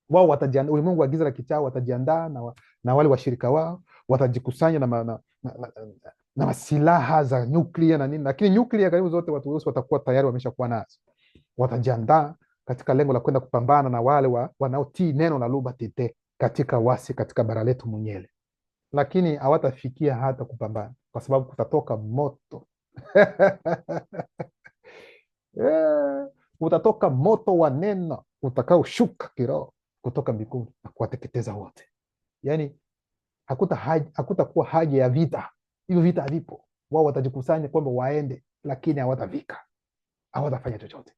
Wao watajiandaa, ulimwengu wa giza la kichao watajiandaa na wale washirika wao watajikusanya na silaha za nyuklia na nini, lakini nyuklia karibu zote watu weusi watakuwa tayari wameshakuwa nazo. Watajiandaa katika lengo la kwenda kupambana na wale wanaotii neno la lugha tete katika wasi katika bara letu Mwenyele, lakini hawatafikia hata kupambana kwa sababu kutatoka moto yeah. Utatoka moto wa neno utakaoshuka kiroho kutoka mbinguni na kuwateketeza wote. Yani hakutakuwa haja ya vita. Hivyo vita havipo. Wao watajikusanya kwamba waende, lakini hawatafika, hawatafanya chochote.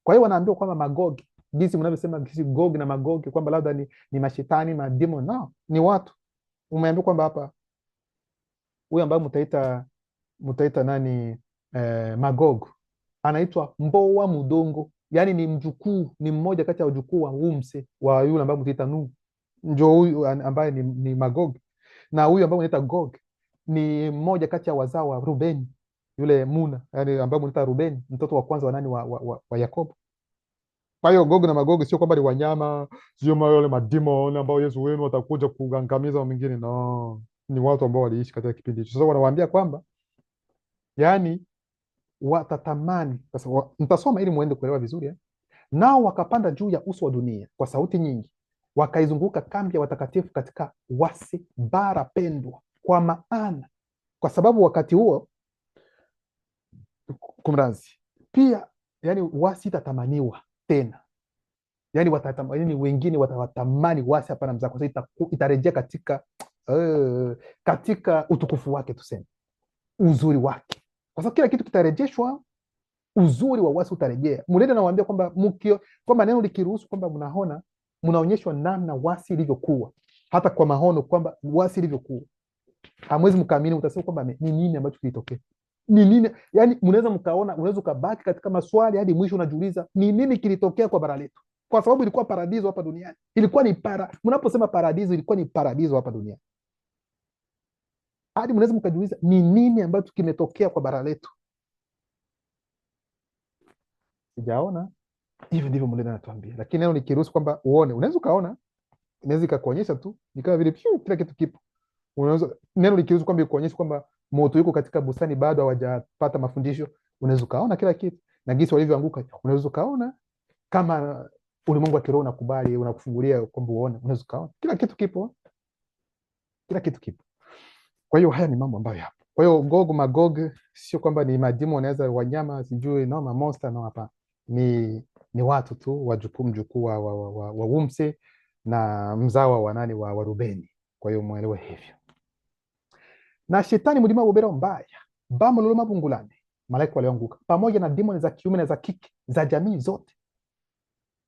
Kwa hiyo wanaambiwa kwamba Magogi, jinsi mnavyosema Gogi na Magogi kwamba labda ni mashetani, mademo, no, ni watu. Umeambiwa kwamba hapa huyu ambaye mtaita nani, Magogu anaitwa Mbowa Mudongo, yani ni mjukuu, ni mmoja kati ya wajukuu wa Umse wa yule ambaye mtaita Nu. Ndio huyu ambaye ni Magogi, na huyu ambaye mnaita Gog ni mmoja kati ya wazao wa Rubeni, yule Muna, yani ambaye mnaita Rubeni, mtoto wa kwanza wa nani, wa Yakobo. Kwa hiyo Gog na Magogi sio kwamba ni wanyama, sio wale mademoni ambao Yesu wenu atakuja kugangamiza mwingine, no, ni watu ambao waliishi katika kipindi hicho. Sasa wanawaambia kwamba yani watatamani sasa, nitasoma ili muende kuelewa vizuri Nao wakapanda juu ya uso wa dunia kwa sauti nyingi, wakaizunguka kambi ya watakatifu katika wasi bara pendwa, kwa sababu wakati huo kumrazi pia, yani wasi itatamaniwa tena, yani wengine watawatamani wasi hapana mzako, sasa itarejea katika utukufu wake, tuseme uzuri wake, kwa sababu kila kitu kitarejeshwa. Uzuri wa wasi utarejea. Mulende nawaambia kwamba neno likiruhusu kwamba mnaonyeshwa namna wasi ilivyokuwa, hata kwa mahono kwamba wasi ilivyokuwa, hamwezi mkaamini. Utasema kwamba ni nini ambacho kilitokea, ni nini? Yani mnaweza mkaona, unaweza ukabaki katika maswali hadi mwisho, unajiuliza ni nini kilitokea kwa bara letu, kwa sababu ilikuwa paradiso hapa duniani. Ilikuwa ni mnaposema paradiso, ilikuwa ni paradiso hapa duniani, hadi mnaweza mkajiuliza ni nini ambacho kimetokea kwa bara letu. Sijaona. Hivyo ndivyo Mungu anatuambia, lakini neno likiruhusu kwamba uone, unaweza ukaona, inaweza ikakuonyesha tu, ni kama vile kila kitu kipo. Neno likiruhusu kwamba ikuonyesha kwamba moto yuko katika bustani, bado hawajapata mafundisho, unaweza ukaona kila kitu na jinsi walivyoanguka. Unaweza ukaona kama ulimwengu wa kiroho unakubali, unakufungulia kwamba uone, unaweza ukaona kila kitu kipo, kila kitu kipo. Kwa hiyo haya ni mambo ambayo yapo. Kwa hiyo Gog Magog sio kwamba ni madimu, wanaweza wanyama, sijui no, monster, no, hapa ni watu tu, mjukuu wa Umse na mzawa wa nani, wa Rubeni. Kwa hiyo muelewe hivyo. Na shetani mlima bobera mbaya bamo lolo mabungulane, malaika walioanguka pamoja na demoni za kiume na za kike za jamii zote,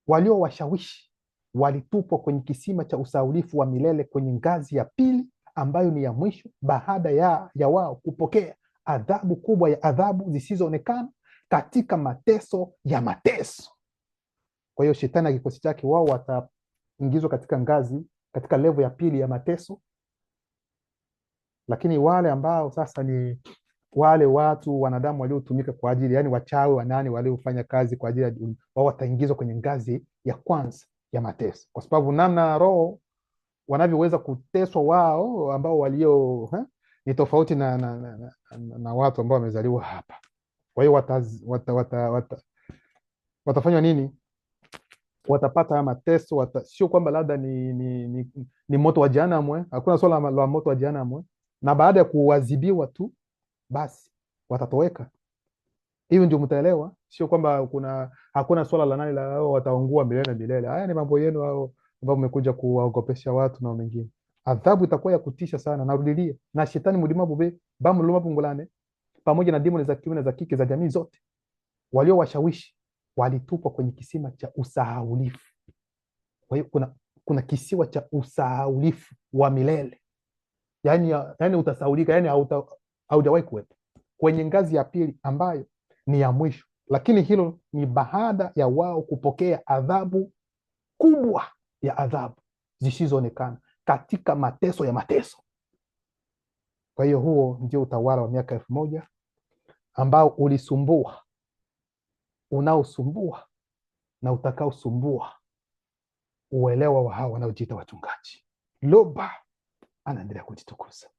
walio washawishi walitupwa kwenye kisima cha usaulifu wa milele, kwenye ngazi ya pili ambayo ni ya mwisho, baada ya wao kupokea adhabu kubwa ya adhabu zisizoonekana katika mateso ya mateso. Kwa hiyo shetani na kikosi chake, wao wataingizwa katika ngazi, katika level ya pili ya mateso. Lakini wale ambao sasa ni wale watu wanadamu waliotumika kwa ajili, yani wachawi wanani waliofanya kazi kwa ajili ya wao, wataingizwa kwenye ngazi ya kwanza ya mateso, kwa sababu namna roho wanavyoweza kuteswa wao ambao walio ni tofauti na watu ambao wamezaliwa hapa. Kwa hiyo watafanywa nini? Watapata mateso, sio kwamba labda ni moto wa jehanamu. Hakuna swala la moto wa jehanamu, na baada ya kuadhibiwa tu basi watatoweka. Hiyo ndio mtaelewa, sio kwamba hakuna swala la nani la wataungua milele na milele. Haya ni mambo yenu hao ambao mmekuja kuwaogopesha watu na wengine. Adhabu itakuwa ya kutisha sana. Narudilia, na shetani mulima bobe bamu luma pungulane pamoja na demoni za kiume na za kike za jamii zote, walio washawishi walitupwa kwenye kisima cha usahaulifu. Kwa hiyo kuna kisiwa cha usahaulifu wa milele yani utasaulika, yani haujawahi kuwepo kwenye ngazi ya pili ambayo ni ya mwisho, lakini hilo ni baada ya wao kupokea adhabu kubwa ya adhabu zisizoonekana katika mateso ya mateso. Kwa hiyo huo ndio utawala wa miaka 1000 ambao ulisumbua, unaosumbua na utakaosumbua uelewa wa hawa wanaojiita wachungaji. Loba anaendelea kujitukuza.